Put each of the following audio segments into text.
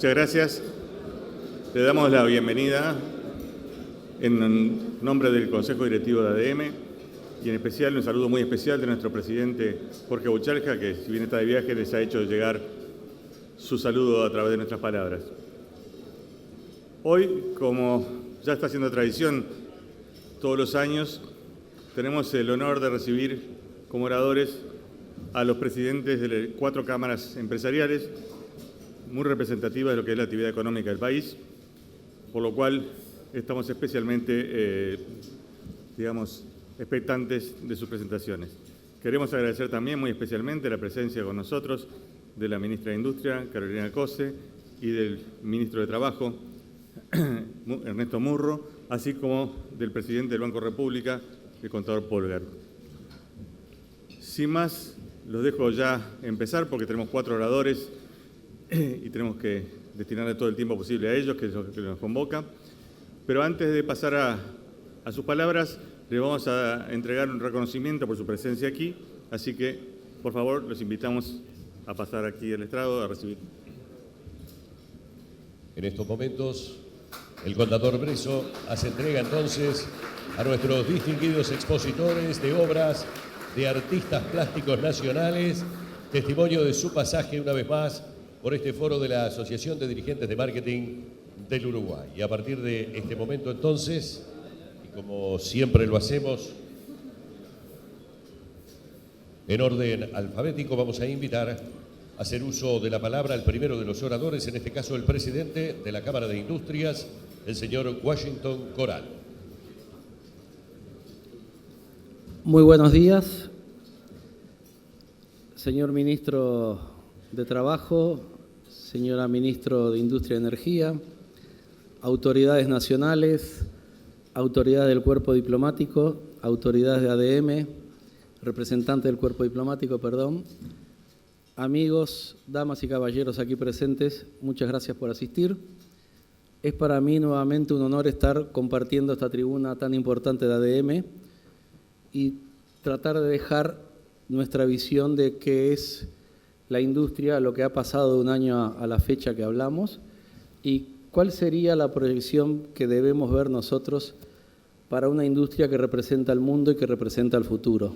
Muchas gracias. Le damos la bienvenida en nombre del Consejo Directivo de ADM y en especial un saludo muy especial de nuestro presidente Jorge Buchalca, que si bien está de viaje les ha hecho llegar su saludo a través de nuestras palabras. Hoy, como ya está siendo tradición todos los años, tenemos el honor de recibir como oradores a los presidentes de 4 cámaras empresariales, muy representativas de lo que es la actividad económica del país, por lo cual estamos especialmente, expectantes de sus presentaciones. Queremos agradecer también muy especialmente la presencia con nosotros de la ministra de Industria, Carolina Cose, y del ministro de Trabajo, Ernesto Murro, así como del presidente del Banco República, el contador Polgar. Sin más, los dejo ya empezar porque tenemos 4 oradores y tenemos que destinarle todo el tiempo posible a ellos, que es lo que nos convoca. Pero antes de pasar a sus palabras, les vamos a entregar un reconocimiento por su presencia aquí, así que, por favor, los invitamos a pasar aquí al estrado a recibir. En estos momentos, el contador Breso hace entrega entonces a nuestros distinguidos expositores de obras de artistas plásticos nacionales, testimonio de su pasaje una vez más por este foro de la Asociación de Dirigentes de Marketing del Uruguay. Y a partir de este momento entonces, y como siempre lo hacemos, en orden alfabético, vamos a invitar a hacer uso de la palabra al primero de los oradores, en este caso el presidente de la Cámara de Industrias, el señor Washington Coral. Muy buenos días, señor ministro de Trabajo, señora ministro de Industria y Energía, autoridades nacionales, autoridades del cuerpo diplomático, autoridades de ADM, representantes del cuerpo diplomático, amigos, damas y caballeros aquí presentes, muchas gracias por asistir. Es para mí nuevamente un honor estar compartiendo esta tribuna tan importante de ADM y tratar de dejar nuestra visión de qué es la industria, lo que ha pasado de un año a la fecha que hablamos y cuál sería la proyección que debemos ver nosotros para una industria que representa al mundo y que representa el futuro.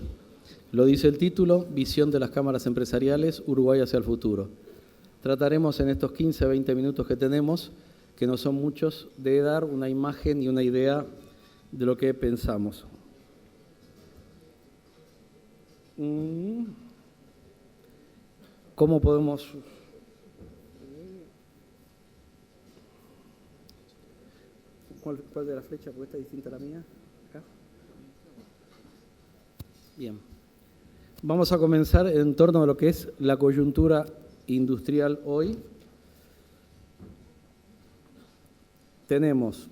Lo dice el título, Visión de las Cámaras Empresariales, Uruguay hacia el futuro. Trataremos en estos 15-20 minutos que tenemos, que no son muchos, de dar una imagen y una idea de lo que pensamos. ¿Cómo podemos...? ¿Cuál de la flecha? Porque esta es distinta a la mía. ¿Acá? Bien. Vamos a comenzar en torno a lo que es la coyuntura industrial hoy. Tenemos,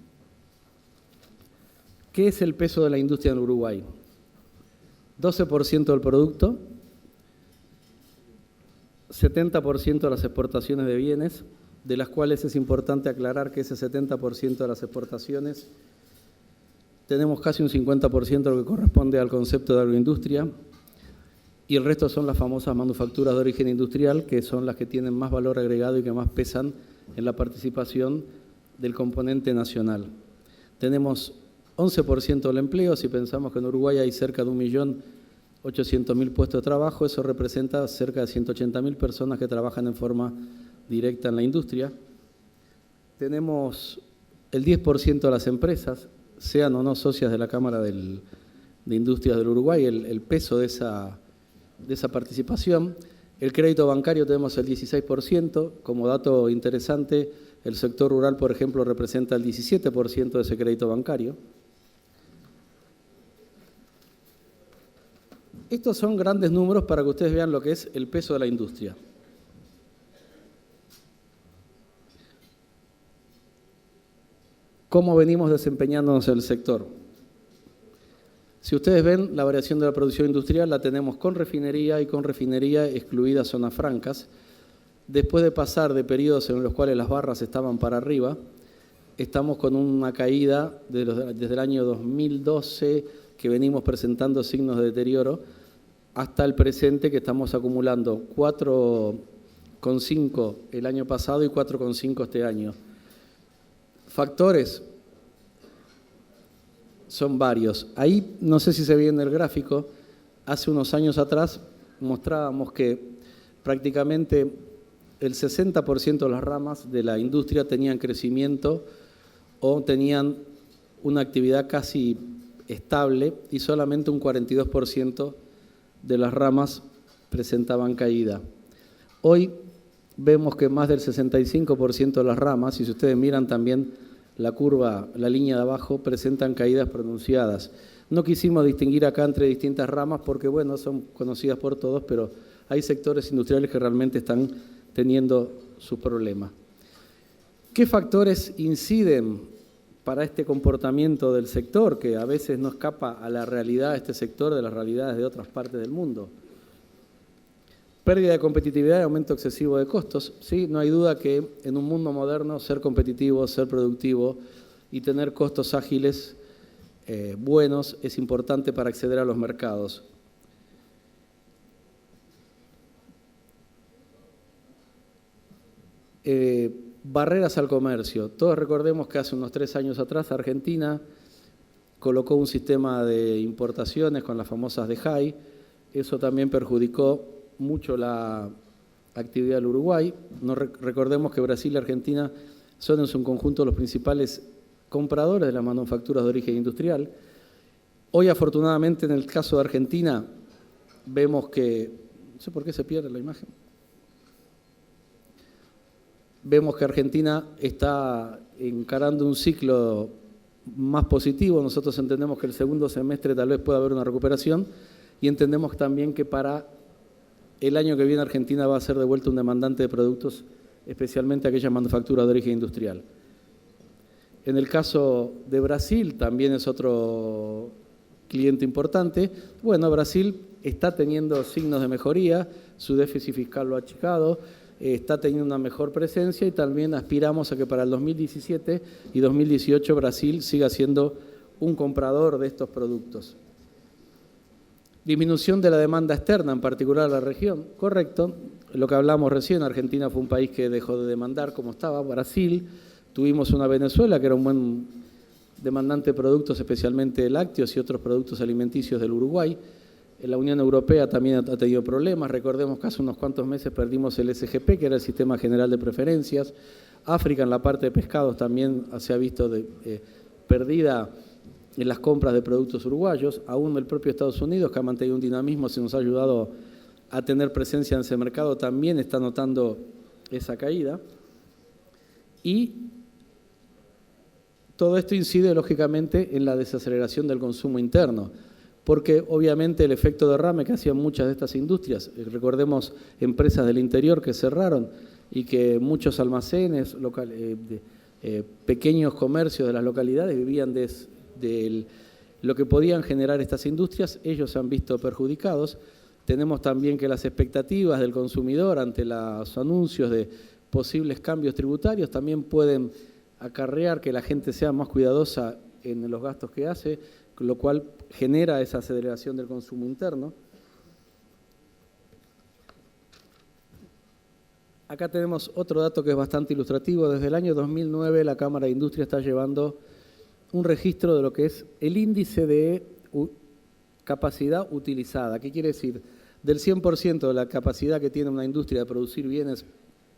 ¿qué es el peso de la industria en Uruguay? 12% del producto, 70% de las exportaciones de bienes, de las cuales es importante aclarar que ese 70% de las exportaciones tenemos casi un 50% de lo que corresponde al concepto de agroindustria y el resto son las famosas manufacturas de origen industrial, que son las que tienen más valor agregado y que más pesan en la participación del componente nacional. Tenemos 11% del empleo, si pensamos que en Uruguay hay cerca de 1.800.000 puestos de trabajo, eso representa cerca de 180.000 personas que trabajan en forma directa en la industria. Tenemos el 10% de las empresas, sean o no socias de la Cámara de Industrias del Uruguay, el peso de esa participación. El crédito bancario tenemos el 16%, como dato interesante, el sector rural, por ejemplo, representa el 17% de ese crédito bancario. Estos son grandes números para que ustedes vean lo que es el peso de la industria. ¿Cómo venimos desempeñándonos en el sector? Si ustedes ven, la variación de la producción industrial la tenemos con refinería y con refinería excluidas zonas francas. Después de pasar de periodos en los cuales las barras estaban para arriba, estamos con una caída desde el año 2012 que venimos presentando signos de deterioro hasta el presente que estamos acumulando 4 4,5 el año pasado y 4,5 este año. Factores son varios. Ahí, no sé si se ve en el gráfico, hace unos años atrás mostrábamos que prácticamente el 60% de las ramas de la industria tenían crecimiento o tenían una actividad casi estable y solamente un 42% de las ramas presentaban caída. Hoy vemos que más del 65% de las ramas, y si ustedes miran también la curva, la línea de abajo, presentan caídas pronunciadas. No quisimos distinguir acá entre distintas ramas porque, bueno, son conocidas por todos, pero hay sectores industriales que realmente están teniendo sus problemas. ¿Qué factores inciden para este comportamiento del sector, que a veces no escapa a la realidad de este sector de las realidades de otras partes del mundo? Pérdida de competitividad y aumento excesivo de costos. Sí, no hay duda que en un mundo moderno ser competitivo, ser productivo y tener costos ágiles buenos es importante para acceder a los mercados. Barreras al comercio. Todos recordemos que hace unos 3 años atrás Argentina colocó un sistema de importaciones con las famosas DEJAI. Eso también perjudicó mucho la actividad del Uruguay. Recordemos que Brasil y Argentina son en su conjunto los principales compradores de las manufacturas de origen industrial. Hoy, afortunadamente, en el caso de Argentina, vemos que... No sé por qué se pierde la imagen. Vemos que Argentina está encarando un ciclo más positivo. Nosotros entendemos que el segundo semestre tal vez pueda haber una recuperación y entendemos también que para el año que viene Argentina va a ser de vuelta un demandante de productos, especialmente aquellas manufacturas de origen industrial. En el caso de Brasil también es otro cliente importante. Bueno, Brasil está teniendo signos de mejoría, su déficit fiscal lo ha achicado, está teniendo una mejor presencia y también aspiramos a que para el 2017 y 2018 Brasil siga siendo un comprador de estos productos. Disminución de la demanda externa, en particular la región. Correcto, lo que hablamos recién, Argentina fue un país que dejó de demandar como estaba, Brasil, tuvimos una Venezuela que era un buen demandante de productos, especialmente lácteos y otros productos alimenticios del Uruguay. La Unión Europea también ha tenido problemas. Recordemos que hace unos cuantos meses perdimos el SGP, que era el Sistema General de Preferencias. África, en la parte de pescados, también se ha visto perdida en las compras de productos uruguayos. Aún el propio Estados Unidos, que ha mantenido un dinamismo, se nos ha ayudado a tener presencia en ese mercado, también está notando esa caída. Y todo esto incide, lógicamente, en la desaceleración del consumo interno, porque obviamente el efecto derrame que hacían muchas de estas industrias, recordemos empresas del interior que cerraron y que muchos almacenes, pequeños comercios de las localidades vivían de lo que podían generar estas industrias, ellos se han visto perjudicados. Tenemos también que las expectativas del consumidor ante los anuncios de posibles cambios tributarios también pueden acarrear que la gente sea más cuidadosa en los gastos que hace, lo cual genera esa aceleración del consumo interno. Acá tenemos otro dato que es bastante ilustrativo. Desde el año 2009 la Cámara de Industria está llevando un registro de lo que es el índice de capacidad utilizada. ¿Qué quiere decir? Del 100% de la capacidad que tiene una industria de producir bienes,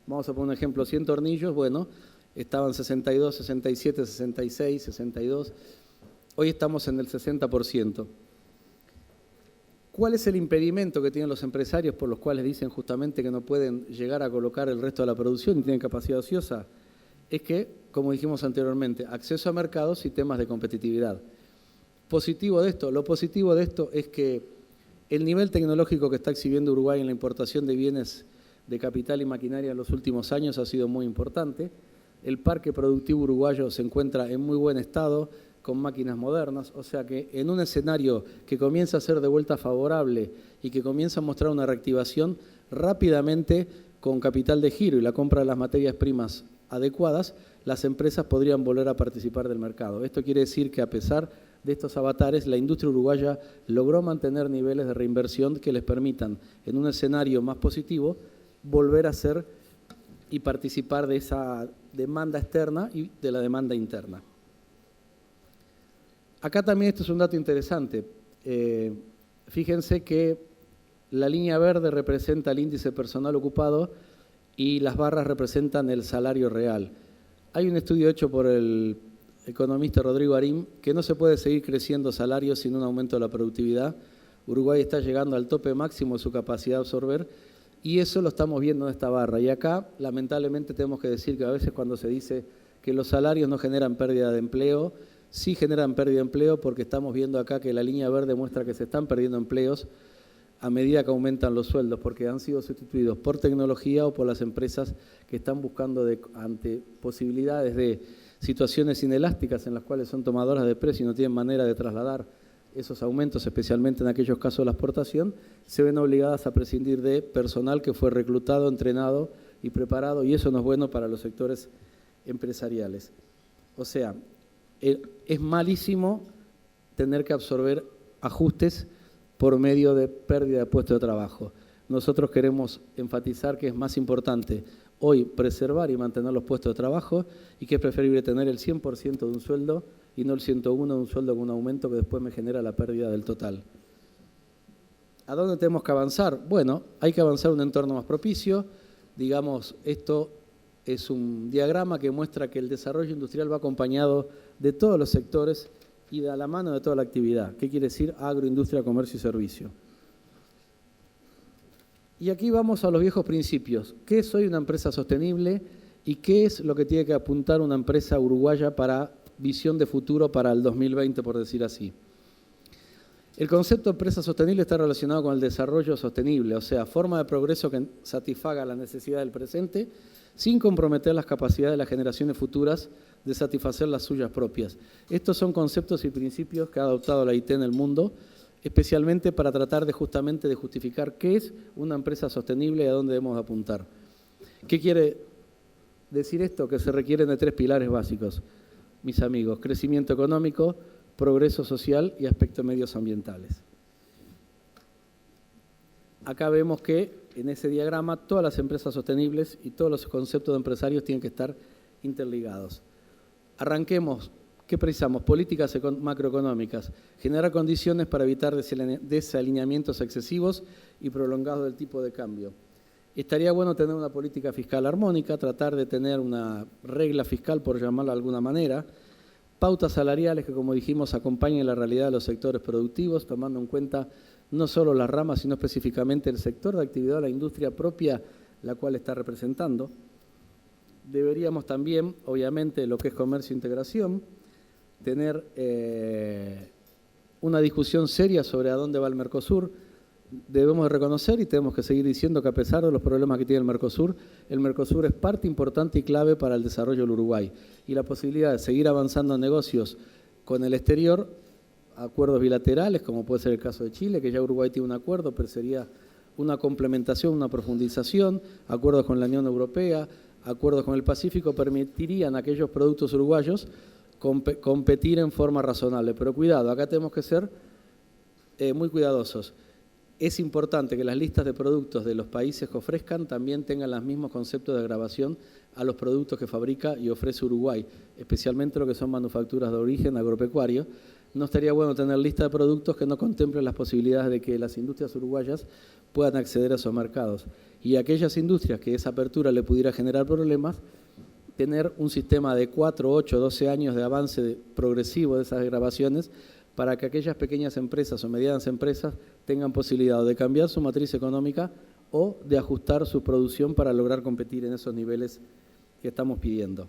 vamos a poner un ejemplo, 100 tornillos, bueno, estaban 62, 67, 66, 62. Hoy estamos en el 60%. ¿Cuál es el impedimento que tienen los empresarios por los cuales dicen justamente que no pueden llegar a colocar el resto de la producción y tienen capacidad ociosa? Es que, como dijimos anteriormente, acceso a mercados y temas de competitividad. Positivo de esto, lo positivo de esto es que el nivel tecnológico que está exhibiendo Uruguay en la importación de bienes de capital y maquinaria en los últimos años ha sido muy importante. El parque productivo uruguayo se encuentra en muy buen estado, con máquinas modernas, o sea que en un escenario que comienza a ser de vuelta favorable y que comienza a mostrar una reactivación, rápidamente con capital de giro y la compra de las materias primas adecuadas, las empresas podrían volver a participar del mercado. Esto quiere decir que a pesar de estos avatares, la industria uruguaya logró mantener niveles de reinversión que les permitan, en un escenario más positivo, volver a ser y participar de esa demanda externa y de la demanda interna. Acá también esto es un dato interesante. Fíjense que la línea verde representa el índice personal ocupado y las barras representan el salario real. Hay un estudio hecho por el economista Rodrigo Arim que no se puede seguir creciendo salarios sin un aumento de la productividad. Uruguay está llegando al tope máximo de su capacidad de absorber y eso lo estamos viendo en esta barra. Y acá, lamentablemente, tenemos que decir que a veces cuando se dice que los salarios no generan pérdida de empleo, sí generan pérdida de empleo porque estamos viendo acá que la línea verde muestra que se están perdiendo empleos a medida que aumentan los sueldos, porque han sido sustituidos por tecnología o por las empresas que están buscando ante posibilidades de situaciones inelásticas en las cuales son tomadoras de precio y no tienen manera de trasladar esos aumentos, especialmente en aquellos casos de la exportación, se ven obligadas a prescindir de personal que fue reclutado, entrenado y preparado, y eso no es bueno para los sectores empresariales. O sea, es malísimo tener que absorber ajustes por medio de pérdida de puestos de trabajo. Nosotros queremos enfatizar que es más importante hoy preservar y mantener los puestos de trabajo y que es preferible tener el 100% de un sueldo y no el 101% de un sueldo con un aumento que después me genera la pérdida del total. ¿A dónde tenemos que avanzar? Bueno, hay que avanzar en un entorno más propicio. Digamos, esto es un diagrama que muestra que el desarrollo industrial va acompañado de todos los sectores y de la mano de toda la actividad. ¿Qué quiere decir? Agroindustria, comercio y servicio. Y aquí vamos a los viejos principios. ¿Qué es hoy una empresa sostenible y qué es lo que tiene que apuntar una empresa uruguaya para visión de futuro para el 2020, por decir así? El concepto de empresa sostenible está relacionado con el desarrollo sostenible, o sea, forma de progreso que satisfaga las necesidades del presente sin comprometer las capacidades de las generaciones futuras de satisfacer las suyas propias. Estos son conceptos y principios que ha adoptado la IT en el mundo, especialmente para tratar de justamente de justificar qué es una empresa sostenible y a dónde debemos apuntar. ¿Qué quiere decir esto? Que se requieren de 3 pilares básicos, mis amigos: crecimiento económico, progreso social y aspectos medioambientales. Acá vemos que en ese diagrama todas las empresas sostenibles y todos los conceptos de empresarios tienen que estar interligados. Arranquemos. ¿Qué precisamos? Políticas macroeconómicas, generar condiciones para evitar desalineamientos excesivos y prolongados del tipo de cambio. Estaría bueno tener una política fiscal armónica, tratar de tener una regla fiscal, por llamarlo de alguna manera, pautas salariales que, como dijimos, acompañen la realidad de los sectores productivos, tomando en cuenta no solo las ramas, sino específicamente el sector de actividad de la industria propia, la cual está representando. Deberíamos también, obviamente, lo que es comercio e integración, tener una discusión seria sobre a dónde va el Mercosur. Debemos de reconocer y tenemos que seguir diciendo que a pesar de los problemas que tiene el Mercosur es parte importante y clave para el desarrollo del Uruguay. Y la posibilidad de seguir avanzando en negocios con el exterior, acuerdos bilaterales, como puede ser el caso de Chile, que ya Uruguay tiene un acuerdo, pero sería una complementación, una profundización, acuerdos con la Unión Europea, acuerdos con el Pacífico, permitirían a aquellos productos uruguayos competir en forma razonable. Pero cuidado, acá tenemos que ser muy cuidadosos. Es importante que las listas de productos de los países que ofrezcan también tengan los mismos conceptos de grabación a los productos que fabrica y ofrece Uruguay, especialmente lo que son manufacturas de origen agropecuario. No estaría bueno tener lista de productos que no contemplen las posibilidades de que las industrias uruguayas puedan acceder a esos mercados. Y aquellas industrias que esa apertura le pudiera generar problemas, tener un sistema de 4, 8, 12 años de avance progresivo de esas grabaciones para que aquellas pequeñas empresas o medianas empresas tengan posibilidad de cambiar su matriz económica o de ajustar su producción para lograr competir en esos niveles que estamos pidiendo.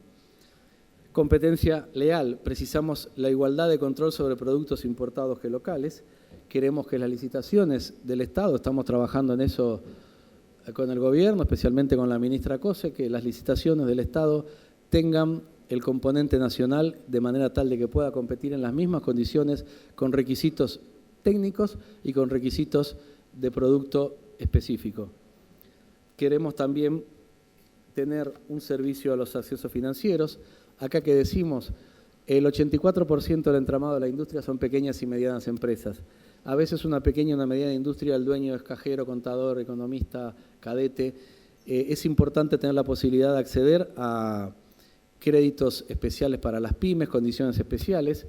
Competencia leal. Precisamos la igualdad de control sobre productos importados que locales. Queremos que las licitaciones del Estado, estamos trabajando en eso con el gobierno, especialmente con la ministra Cose, que las licitaciones del Estado tengan el componente nacional de manera tal de que pueda competir en las mismas condiciones con requisitos técnicos y con requisitos de producto específico. Queremos también tener un servicio a los accesos financieros. Acá que decimos, el 84% del entramado de la industria son pequeñas y medianas empresas. A veces una pequeña y una mediana industria, el dueño es cajero, contador, economista, cadete, Es importante tener la posibilidad de acceder a créditos especiales para las pymes, condiciones especiales.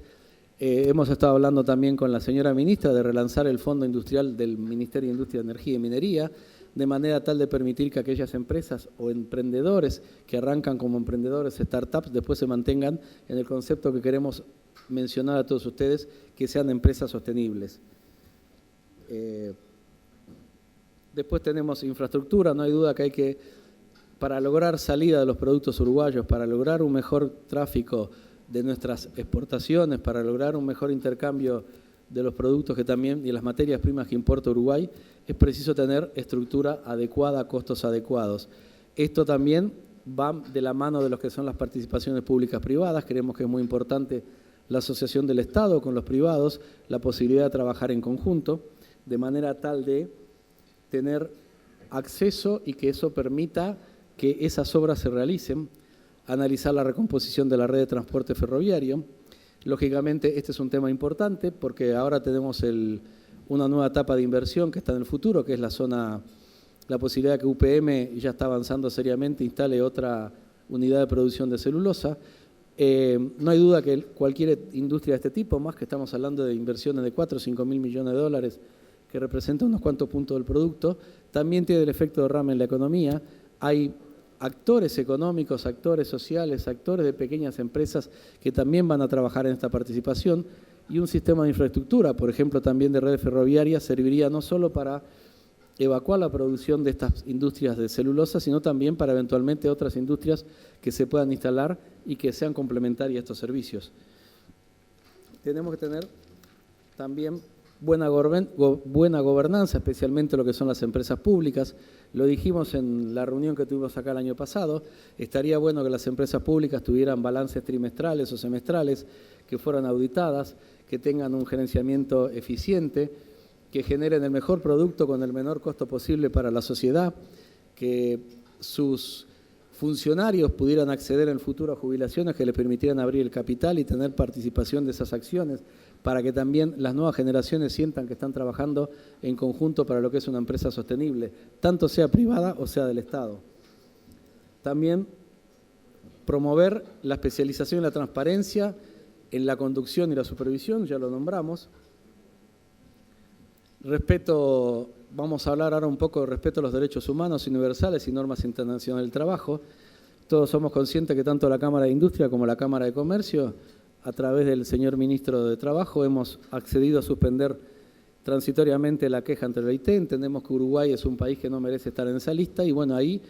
Hemos estado hablando también con la señora ministra de relanzar el Fondo Industrial del Ministerio de Industria, Energía y Minería, de manera tal de permitir que aquellas empresas o emprendedores que arrancan como emprendedores, startups, después se mantengan en el concepto que queremos mencionar a todos ustedes, que sean empresas sostenibles. Después tenemos infraestructura, no hay duda que hay que, para lograr salida de los productos uruguayos, para lograr un mejor tráfico de nuestras exportaciones, para lograr un mejor intercambio de los productos que también y las materias primas que importa Uruguay, es preciso tener estructura adecuada, costos adecuados. Esto también va de la mano de lo que son las participaciones públicas privadas. Creemos que es muy importante la asociación del Estado con los privados, la posibilidad de trabajar en conjunto, de manera tal de tener acceso y que eso permita que esas obras se realicen, analizar la recomposición de la red de transporte ferroviario. Lógicamente, este es un tema importante porque ahora tenemos una nueva etapa de inversión que está en el futuro, que es la posibilidad de que UPM ya está avanzando seriamente, instale otra unidad de producción de celulosa. No hay duda que cualquier industria de este tipo, más que estamos hablando de inversiones de 4 o 5 mil millones de dólares, que representa unos cuantos puntos del producto, también tiene el efecto derrame en la economía. Hay actores económicos, actores sociales, actores de pequeñas empresas que también van a trabajar en esta participación, y un sistema de infraestructura, por ejemplo, también de redes ferroviarias, serviría no solo para evacuar la producción de estas industrias de celulosa, sino también para eventualmente otras industrias que se puedan instalar y que sean complementarias a estos servicios. Tenemos que tener también buena gobernanza, especialmente lo que son las empresas públicas. Lo dijimos en la reunión que tuvimos acá el año pasado, estaría bueno que las empresas públicas tuvieran balances trimestrales o semestrales, que fueran auditadas, que tengan un gerenciamiento eficiente, que generen el mejor producto con el menor costo posible para la sociedad, que sus funcionarios pudieran acceder en el futuro a jubilaciones que les permitieran abrir el capital y tener participación de esas acciones, para que también las nuevas generaciones sientan que están trabajando en conjunto para lo que es una empresa sostenible, tanto sea privada o sea del Estado. También promover la especialización y la transparencia en la conducción y la supervisión, ya lo nombramos. Vamos a hablar ahora un poco de respeto a los derechos humanos universales y normas internacionales del trabajo. Todos somos conscientes que tanto la Cámara de Industria como la Cámara de Comercio, a través del señor Ministro de Trabajo, hemos accedido a suspender transitoriamente la queja ante la OIT. Entendemos que Uruguay es un país que no merece estar en esa lista y bueno, ahí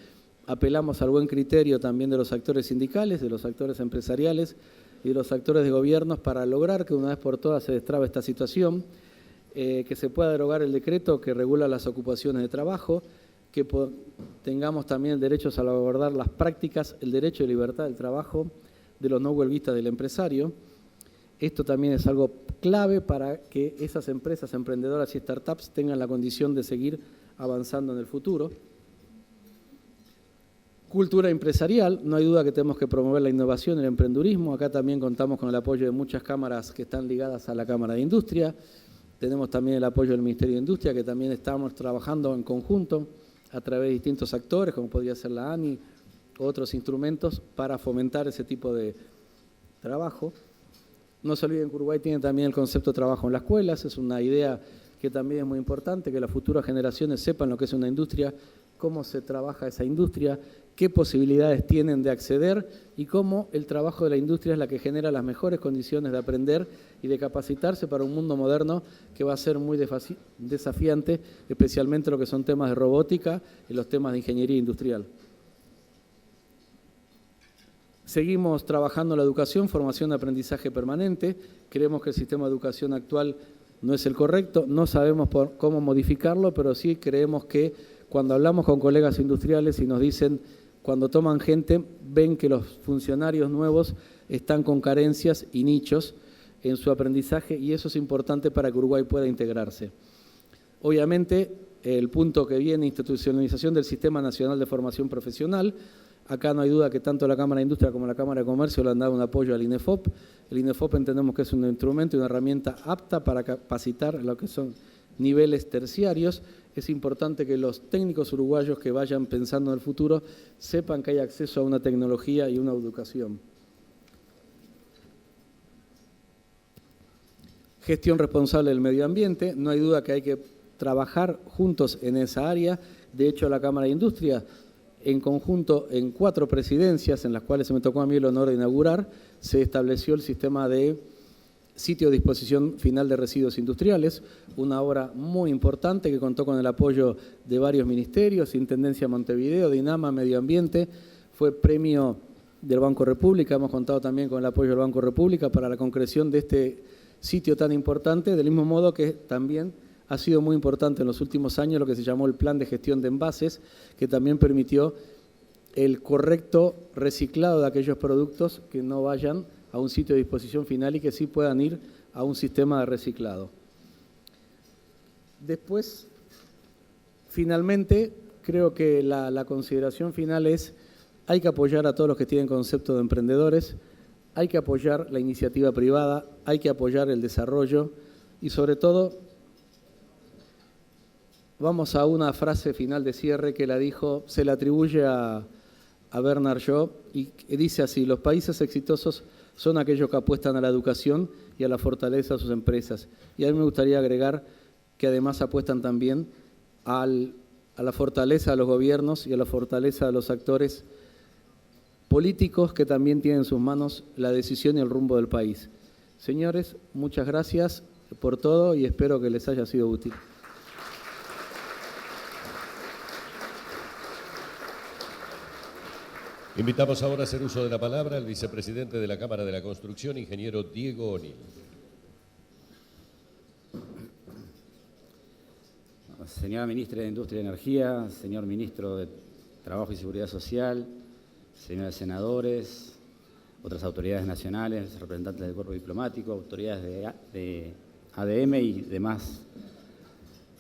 apelamos al buen criterio también de los actores sindicales, de los actores empresariales y de los actores de gobiernos para lograr que una vez por todas se destrabe esta situación, que se pueda derogar el decreto que regula las ocupaciones de trabajo, que tengamos también el derecho a salvaguardar las prácticas, el derecho de libertad del trabajo de los no huelguistas del empresario. Esto también es algo clave para que esas empresas emprendedoras y startups tengan la condición de seguir avanzando en el futuro. Cultura empresarial, no hay duda que tenemos que promover la innovación y el emprendurismo. Acá también contamos con el apoyo de muchas cámaras que están ligadas a la Cámara de Industria. Tenemos también el apoyo del Ministerio de Industria, que también estamos trabajando en conjunto a través de distintos actores, como podría ser la ANI, u otros instrumentos para fomentar ese tipo de trabajo. No se olviden que Uruguay tiene también el concepto de trabajo en las escuelas, es una idea que también es muy importante, que las futuras generaciones sepan lo que es una industria, cómo se trabaja esa industria, qué posibilidades tienen de acceder y cómo el trabajo de la industria es la que genera las mejores condiciones de aprender y de capacitarse para un mundo moderno que va a ser muy desafiante, especialmente lo que son temas de robótica y los temas de ingeniería industrial. Seguimos trabajando en la educación, formación de aprendizaje permanente. Creemos que el sistema de educación actual no es el correcto, no sabemos cómo modificarlo, pero sí creemos que cuando hablamos con colegas industriales y nos dicen, cuando toman gente, ven que los funcionarios nuevos están con carencias y nichos en su aprendizaje y eso es importante para que Uruguay pueda integrarse. Obviamente, el punto que viene, institucionalización del Sistema Nacional de Formación Profesional. Acá no hay duda que tanto la Cámara de Industria como la Cámara de Comercio le han dado un apoyo al INEFOP. El INEFOP entendemos que es un instrumento y una herramienta apta para capacitar lo que son niveles terciarios. es importante que los técnicos uruguayos que vayan pensando en el futuro sepan que hay acceso a una tecnología y una educación. Gestión responsable del medio ambiente, no hay duda que hay que trabajar juntos en esa área. De hecho, la Cámara de Industria, en conjunto, en 4 presidencias, en las cuales se me tocó a mí el honor de inaugurar, se estableció el sistema de sitio de disposición final de residuos industriales, una obra muy importante que contó con el apoyo de varios ministerios, Intendencia de Montevideo, DINAMA, Medio Ambiente, fue premio del Banco República, hemos contado también con el apoyo del Banco República para la concreción de este sitio tan importante, del mismo modo que también ha sido muy importante en los últimos años lo que se llamó el Plan de Gestión de Envases, que también permitió el correcto reciclado de aquellos productos que no vayan a un sitio de disposición final y que sí puedan ir a un sistema de reciclado. Después, finalmente, creo que la consideración final es: hay que apoyar a todos los que tienen concepto de emprendedores, hay que apoyar la iniciativa privada, hay que apoyar el desarrollo y, sobre todo, vamos a una frase final de cierre que la dijo, se le atribuye a Bernard Shaw y dice así: los países exitosos son aquellos que apuestan a la educación y a la fortaleza de sus empresas. Y a mí me gustaría agregar que además apuestan también a la fortaleza de los gobiernos y a la fortaleza de los actores políticos que también tienen en sus manos la decisión y el rumbo del país. Señores, muchas gracias por todo y espero que les haya sido útil. Invitamos ahora a hacer uso de la palabra al vicepresidente de la Cámara de la Construcción, ingeniero Diego O'Neill. Señora Ministra de Industria y Energía, señor Ministro de Trabajo y Seguridad Social, señores senadores, otras autoridades nacionales, representantes del cuerpo diplomático, autoridades de ADM y demás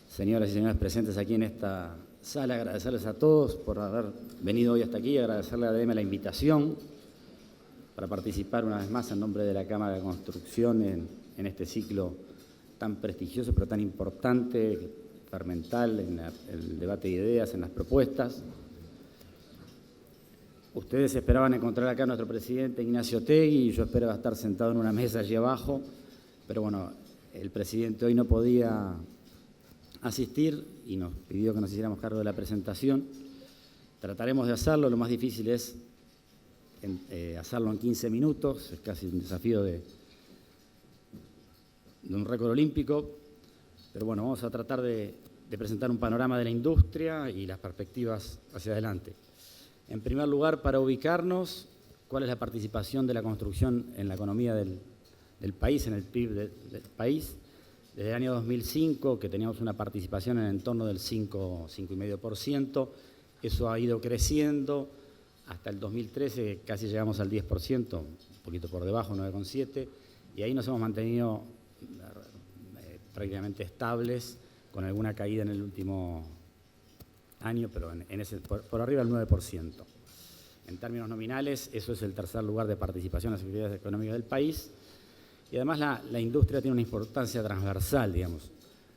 señoras y señores presentes aquí en esta sala, agradecerles a todos por haber venido hoy hasta aquí, agradecerle a ADM la invitación para participar una vez más en nombre de la Cámara de Construcción en este ciclo tan prestigioso pero tan importante, fermental, en el debate de ideas, en las propuestas. Ustedes esperaban encontrar acá a nuestro presidente Ignacio Tegui y yo esperaba estar sentado en una mesa allí abajo, pero bueno, el presidente hoy no podía asistir y nos pidió que nos hiciéramos cargo de la presentación. Trataremos de hacerlo, lo más difícil es hacerlo en 15 minutos, es casi un desafío de un récord olímpico, pero bueno, vamos a tratar de presentar un panorama de la industria y las perspectivas hacia adelante. En primer lugar, para ubicarnos, ¿cuál es la participación de la construcción en la economía del país, en el PIB del país? Desde el año 2005, que teníamos una participación en el torno del 5,5%, eso ha ido creciendo hasta el 2013, casi llegamos al 10%, un poquito por debajo, 9,7%, y ahí nos hemos mantenido prácticamente estables, con alguna caída en el último año, pero por arriba del 9%. En términos nominales, eso es el tercer lugar de participación en las actividades económicas del país. Y además la industria tiene una importancia transversal, digamos.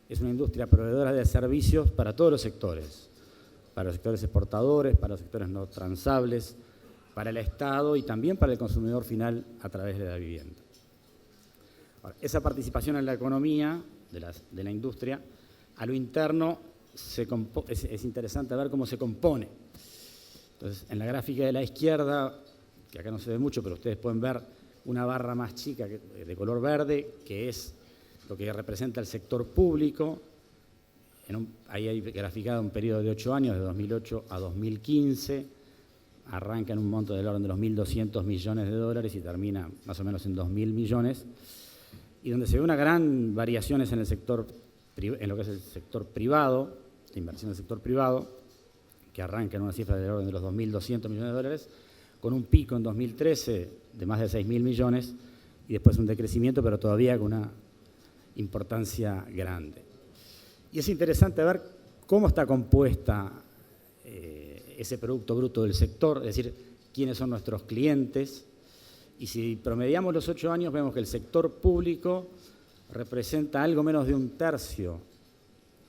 Es una industria proveedora de servicios para todos los sectores exportadores, para los sectores no transables, para el Estado y también para el consumidor final a través de la vivienda. Ahora, esa participación en la economía de la industria, a lo interno es interesante ver cómo se compone. Entonces, en la gráfica de la izquierda, que acá no se ve mucho, pero ustedes pueden ver una barra más chica de color verde, que es lo que representa el sector público. Ahí hay graficado un periodo de 8 años, de 2008 a 2015. Arranca en un monto del orden de los 1.200 millones de dólares y termina más o menos en 2.000 millones. Y donde se ve una gran variaciones en lo que es el sector privado, la inversión del sector privado, que arranca en una cifra del orden de los 2.200 millones de dólares, con un pico en 2013 de más de 6.000 millones y después un decrecimiento, pero todavía con una importancia grande. Y es interesante ver cómo está compuesta ese Producto Bruto del sector, es decir, quiénes son nuestros clientes. Y si promediamos los 8 años, vemos que el sector público representa algo menos de un tercio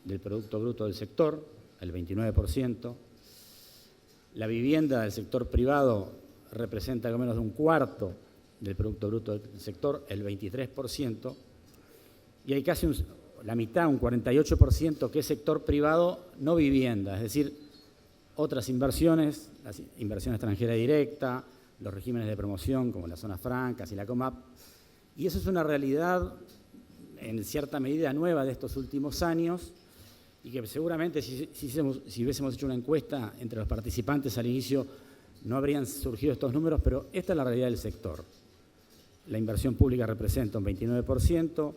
del Producto Bruto del sector, el 29%. La vivienda del sector privado representa algo menos de un cuarto del Producto Bruto del sector, el 23%. Y hay casi la mitad, un 48%, que es sector privado no vivienda, es decir, otras inversiones, la inversión extranjera directa, los regímenes de promoción como las zonas francas y la COMAP. Y eso es una realidad en cierta medida nueva de estos últimos años y que seguramente si hubiésemos hecho una encuesta entre los participantes al inicio no habrían surgido estos números, pero esta es la realidad del sector. La inversión pública representa un 29%,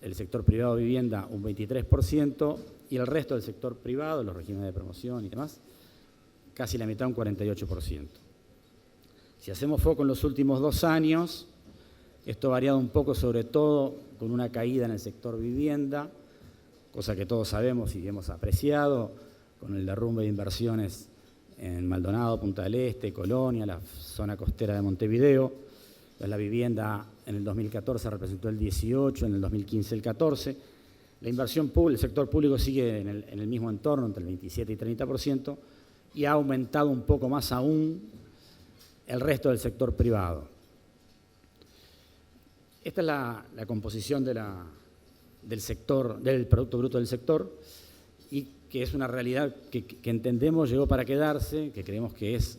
el sector privado de vivienda un 23% y el resto del sector privado, los regímenes de promoción y demás, casi la mitad, un 48%. Si hacemos foco en los últimos 2 años, esto ha variado un poco, sobre todo con una caída en el sector vivienda, cosa que todos sabemos y hemos apreciado, con el derrumbe de inversiones en Maldonado, Punta del Este, Colonia, la zona costera de Montevideo. La vivienda en el 2014 representó el 18%, en el 2015 el 14%. La inversión pública, el sector público sigue en el mismo entorno, entre el 27 y 30%, y ha aumentado un poco más aún el resto del sector privado. Esta es la composición del sector, del Producto Bruto del sector, y que es una realidad que entendemos llegó para quedarse, que creemos que es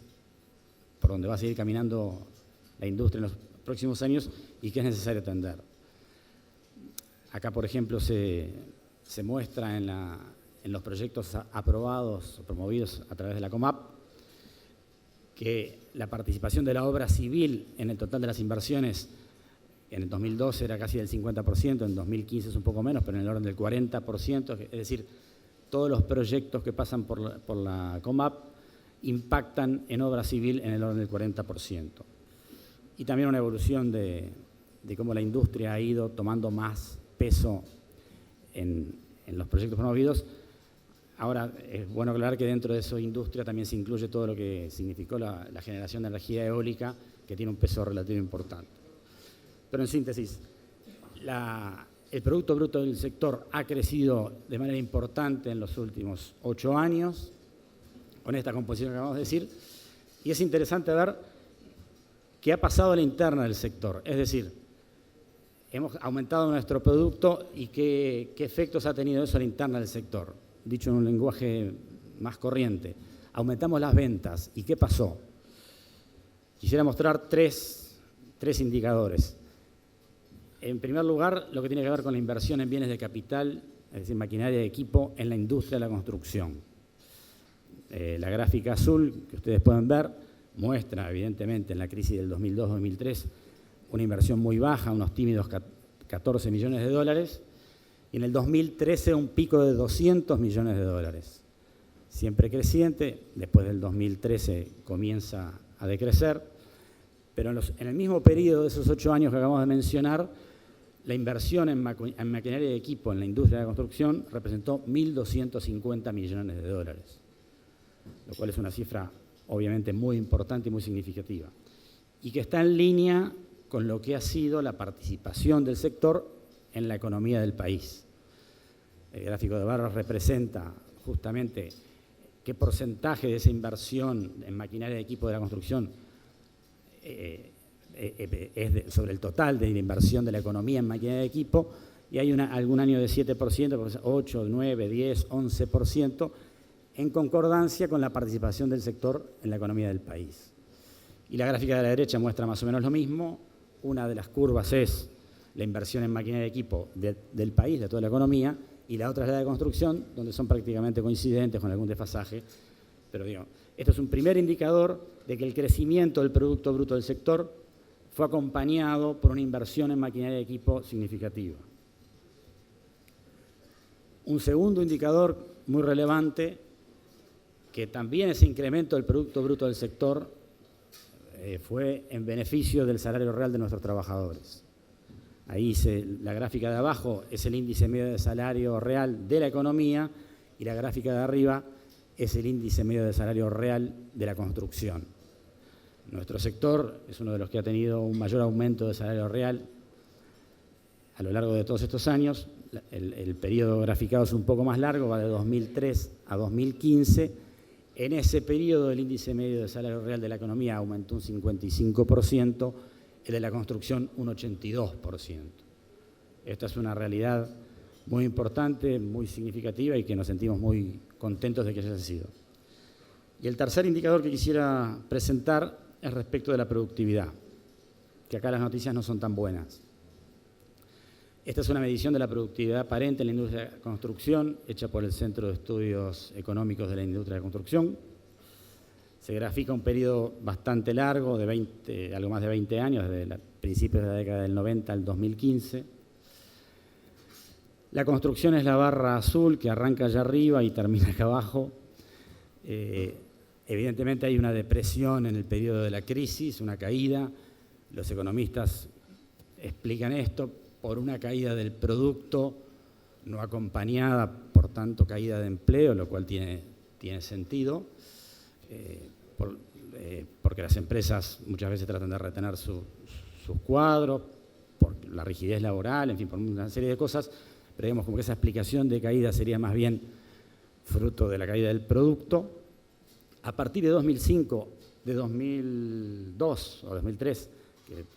por donde va a seguir caminando la industria en los próximos años y que es necesario atender. Acá, por ejemplo, se muestra en los proyectos aprobados o promovidos a través de la COMAP que la participación de la obra civil en el total de las inversiones en el 2012 era casi del 50%, en 2015 es un poco menos, pero en el orden del 40%, es decir, todos los proyectos que pasan por la COMAP impactan en obra civil en el orden del 40%. Y también una evolución de cómo la industria ha ido tomando más peso en los proyectos promovidos. Ahora, es bueno aclarar que dentro de esa industria también se incluye todo lo que significó la generación de energía eólica, que tiene un peso relativo importante. Pero en síntesis, el Producto Bruto del sector ha crecido de manera importante en los últimos 8 años, con esta composición que acabamos de decir, y es interesante ver qué ha pasado a la interna del sector. Es decir, hemos aumentado nuestro producto y qué efectos ha tenido eso a la interna del sector. Dicho en un lenguaje más corriente, aumentamos las ventas. ¿Y qué pasó? Quisiera mostrar tres indicadores. En primer lugar, lo que tiene que ver con la inversión en bienes de capital, es decir, maquinaria y equipo en la industria de la construcción. La gráfica azul que ustedes pueden ver muestra, evidentemente, en la crisis del 2002-2003, una inversión muy baja, unos tímidos 14 millones de dólares, y en el 2013 un pico de 200 millones de dólares. Siempre creciente, después del 2013 comienza a decrecer, pero en el mismo periodo de esos 8 años que acabamos de mencionar, la inversión en maquinaria y equipo en la industria de la construcción representó 1.250 millones de dólares, lo cual es una cifra obviamente muy importante y muy significativa, y que está en línea con lo que ha sido la participación del sector en la economía del país. El gráfico de barras representa justamente qué porcentaje de esa inversión en maquinaria y equipo de la construcción es sobre el total de la inversión de la economía en maquinaria de equipo, y hay algún año de 7%, 8, 9, 10, 11%, en concordancia con la participación del sector en la economía del país. Y la gráfica de la derecha muestra más o menos lo mismo. Una de las curvas es la inversión en maquinaria de equipo del país, de toda la economía, y la otra es la de construcción, donde son prácticamente coincidentes con algún desfasaje. Pero digo, esto es un primer indicador de que el crecimiento del Producto Bruto del sector fue acompañado por una inversión en maquinaria de equipo significativa. Un segundo indicador muy relevante, que también ese incremento del Producto Bruto del sector fue en beneficio del salario real de nuestros trabajadores. Ahí la gráfica de abajo es el índice medio de salario real de la economía y la gráfica de arriba es el índice medio de salario real de la construcción. Nuestro sector es uno de los que ha tenido un mayor aumento de salario real a lo largo de todos estos años. el periodo graficado es un poco más largo, va de 2003 a 2015. En ese periodo el índice medio de salario real de la economía aumentó un 55%, el de la construcción un 82%. Esta es una realidad muy importante, muy significativa y que nos sentimos muy contentos de que haya sido. Y el tercer indicador que quisiera presentar es respecto de la productividad, que acá las noticias no son tan buenas. Esta es una medición de la productividad aparente en la industria de la construcción, hecha por el Centro de Estudios Económicos de la Industria de la Construcción. Se grafica un periodo bastante largo, de algo más de 20 años, desde principios de la década del 90 al 2015. La construcción es la barra azul que arranca allá arriba y termina acá abajo. Evidentemente hay una depresión en el periodo de la crisis, una caída. Los economistas explican esto por una caída del producto no acompañada, por tanto, caída de empleo, lo cual tiene sentido, porque las empresas muchas veces tratan de retener sus cuadros, por la rigidez laboral, en fin, por una serie de cosas, pero digamos como que esa explicación de caída sería más bien fruto de la caída del producto. A partir de 2005, de 2002 o 2003,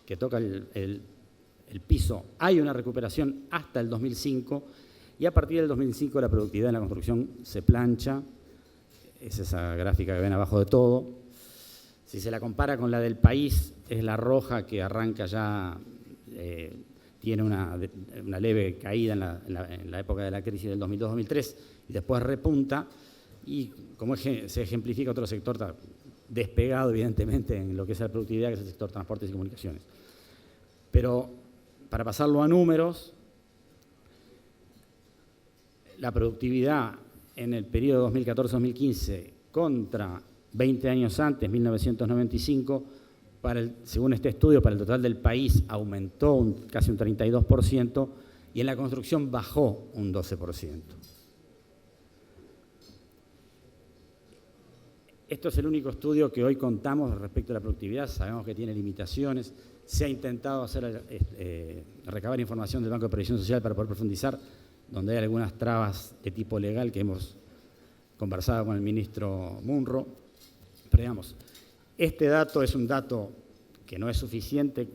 que toca el piso, hay una recuperación hasta el 2005 y a partir del 2005 la productividad en la construcción se plancha. Es esa gráfica que ven abajo de todo. Si se la compara con la del país, es la roja que arranca ya, tiene una leve caída en la época de la crisis del 2002-2003 y después repunta y como se ejemplifica otro sector despegado evidentemente en lo que es la productividad, que es el sector transportes y comunicaciones. Pero para pasarlo a números, la productividad en el periodo 2014-2015 contra 20 años antes, 1995, según este estudio, para el total del país aumentó casi un 32% y en la construcción bajó un 12%. Esto es el único estudio que hoy contamos respecto a la productividad. Sabemos que tiene limitaciones. Se ha intentado recabar información del Banco de Previsión Social para poder profundizar, donde hay algunas trabas de tipo legal que hemos conversado con el ministro Munro. Pero digamos, este dato es un dato que no es suficiente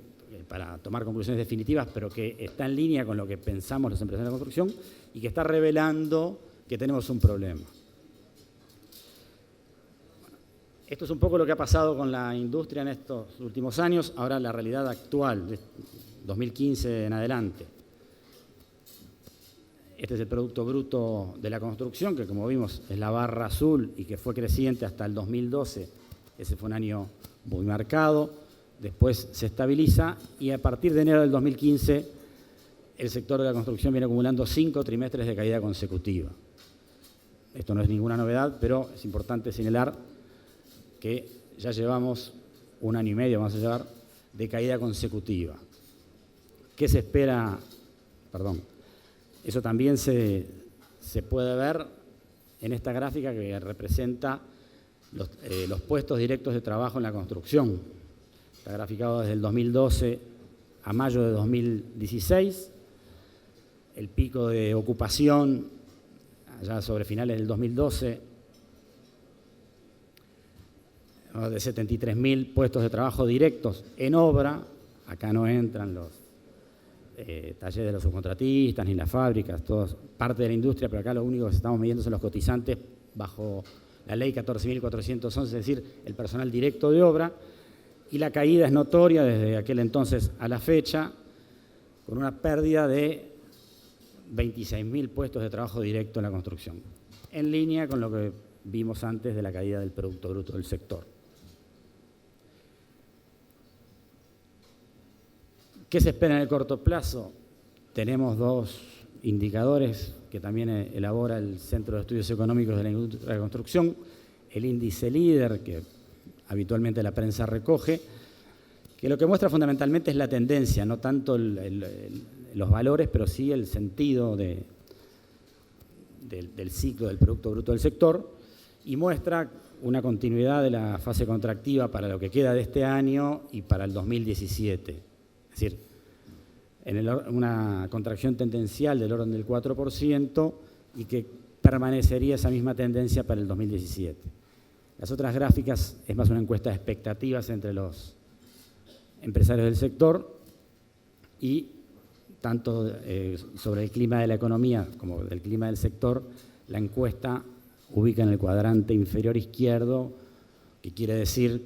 para tomar conclusiones definitivas, pero que está en línea con lo que pensamos los empresarios de la construcción y que está revelando que tenemos un problema. Esto es un poco lo que ha pasado con la industria en estos últimos años, ahora la realidad actual, de 2015 en adelante. Este es el Producto Bruto de la construcción, que como vimos es la barra azul y que fue creciente hasta el 2012. Ese fue un año muy marcado, después se estabiliza y a partir de enero del 2015 el sector de la construcción viene acumulando 5 trimestres de caída consecutiva. Esto no es ninguna novedad, pero es importante señalar que ya llevamos un año y medio, vamos a llevar, de caída consecutiva. ¿Qué se espera? Perdón. Eso también se puede ver en esta gráfica que representa los puestos directos de trabajo en la construcción. Está graficado desde el 2012 a mayo de 2016. El pico de ocupación, allá sobre finales del 2012, de 73.000 puestos de trabajo directos en obra. Acá no entran los talleres de los subcontratistas ni las fábricas, todos parte de la industria, pero acá lo único que estamos midiendo son los cotizantes bajo la ley 14.411, es decir, el personal directo de obra, y la caída es notoria desde aquel entonces a la fecha, con una pérdida de 26.000 puestos de trabajo directo en la construcción, en línea con lo que vimos antes de la caída del Producto Bruto del sector. ¿Qué se espera en el corto plazo? Tenemos dos indicadores que también elabora el Centro de Estudios Económicos de la Industria de la Construcción, el índice líder, que habitualmente la prensa recoge, que lo que muestra fundamentalmente es la tendencia, no tanto los valores, pero sí el sentido del ciclo del Producto Bruto del sector, y muestra una continuidad de la fase contractiva para lo que queda de este año y para el 2017. Es decir, una contracción tendencial del orden del 4% y que permanecería esa misma tendencia para el 2017. Las otras gráficas es más una encuesta de expectativas entre los empresarios del sector y tanto sobre el clima de la economía como del clima del sector, la encuesta ubica en el cuadrante inferior izquierdo, que quiere decir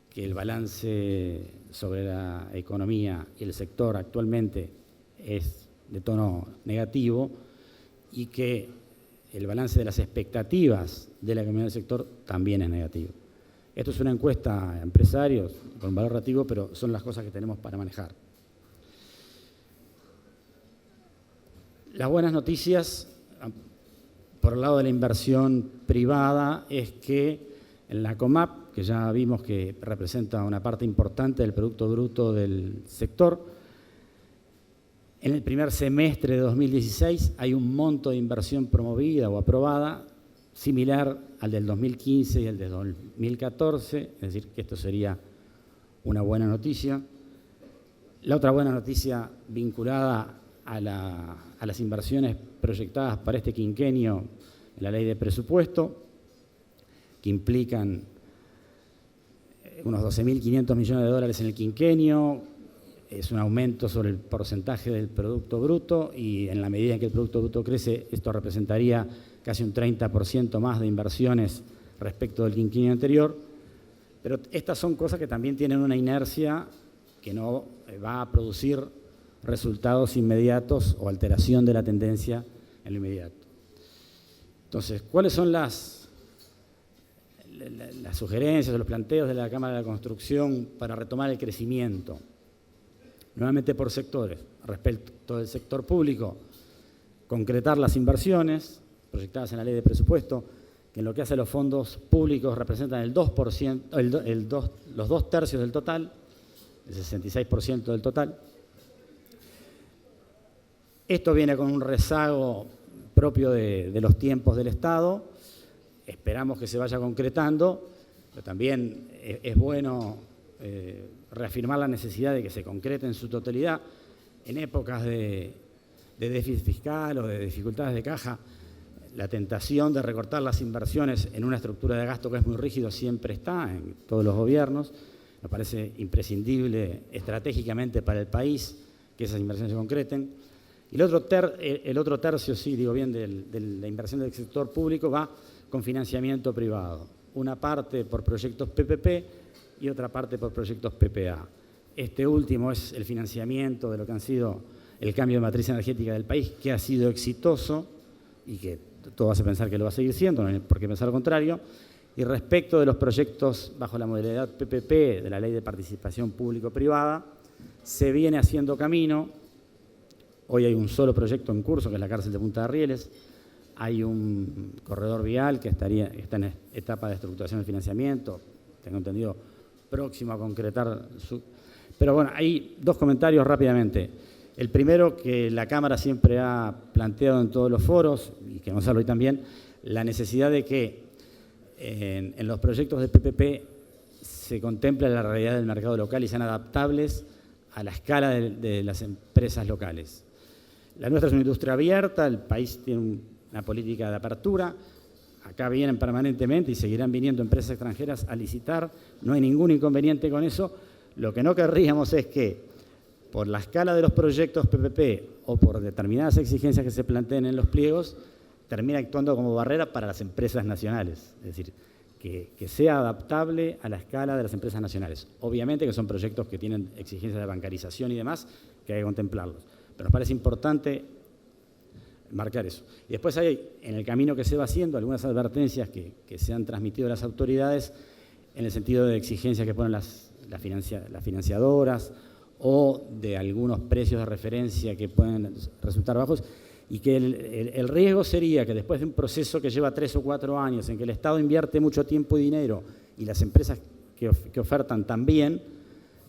que el balance sobre la economía y el sector actualmente es de tono negativo y que el balance de las expectativas de la economía del sector también es negativo. Esto es una encuesta a empresarios con valor relativo, pero son las cosas que tenemos para manejar. Las buenas noticias, por el lado de la inversión privada, es que en la COMAP, que ya vimos que representa una parte importante del Producto Bruto del sector, en el primer semestre de 2016 hay un monto de inversión promovida o aprobada similar al del 2015 y al del 2014, es decir, que esto sería una buena noticia. La otra buena noticia vinculada a las inversiones proyectadas para este quinquenio en la ley de presupuesto, que implican unos 12.500 millones de dólares en el quinquenio, es un aumento sobre el porcentaje del Producto Bruto y en la medida en que el Producto Bruto crece, esto representaría casi un 30% más de inversiones respecto del quinquenio anterior. Pero estas son cosas que también tienen una inercia que no va a producir resultados inmediatos o alteración de la tendencia en lo inmediato. Entonces, ¿cuáles son las sugerencias o los planteos de la Cámara de la Construcción para retomar el crecimiento? Nuevamente por sectores. Respecto del sector público, concretar las inversiones proyectadas en la ley de presupuesto, que en lo que hace a los fondos públicos representan el 2%, los 2 tercios del total, el 66% del total. Esto viene con un rezago propio de los tiempos del Estado. Esperamos que se vaya concretando, pero también es bueno reafirmar la necesidad de que se concrete en su totalidad. En épocas de déficit fiscal o de dificultades de caja, la tentación de recortar las inversiones en una estructura de gasto que es muy rígido siempre está en todos los gobiernos. Nos parece imprescindible estratégicamente para el país que esas inversiones se concreten. Y el otro tercio, sí, digo bien, de la inversión del sector público va con financiamiento privado. Una parte por proyectos PPP y otra parte por proyectos PPA. Este último es el financiamiento de lo que han sido el cambio de matriz energética del país, que ha sido exitoso y que todo hace pensar que lo va a seguir siendo, no hay por qué pensar lo contrario. Y respecto de los proyectos bajo la modalidad PPP de la Ley de Participación Público-Privada, se viene haciendo camino. Hoy hay un solo proyecto en curso, que es la cárcel de Punta de Rieles. Hay un corredor vial que está en etapa de estructuración del financiamiento, tengo entendido, próximo a concretar su... Pero bueno, hay 2 comentarios rápidamente. El primero, que la Cámara siempre ha planteado en todos los foros, y que Gonzalo hoy también, la necesidad de que en los proyectos de PPP se contemple la realidad del mercado local y sean adaptables a la escala de las empresas locales. La nuestra es una industria abierta, el país tiene una política de apertura, acá vienen permanentemente y seguirán viniendo empresas extranjeras a licitar, no hay ningún inconveniente con eso. Lo que no querríamos es que, por la escala de los proyectos PPP o por determinadas exigencias que se planteen en los pliegos, termine actuando como barrera para las empresas nacionales. Es decir, que sea adaptable a la escala de las empresas nacionales. Obviamente que son proyectos que tienen exigencias de bancarización y demás, que hay que contemplarlos. Pero nos parece importante marcar eso. Y después hay, en el camino que se va haciendo, algunas advertencias que se han transmitido a las autoridades en el sentido de exigencias que ponen las financiadoras o de algunos precios de referencia que pueden resultar bajos, y que el riesgo sería que después de un proceso que lleva 3 o 4 años, en que el Estado invierte mucho tiempo y dinero y las empresas que ofertan también,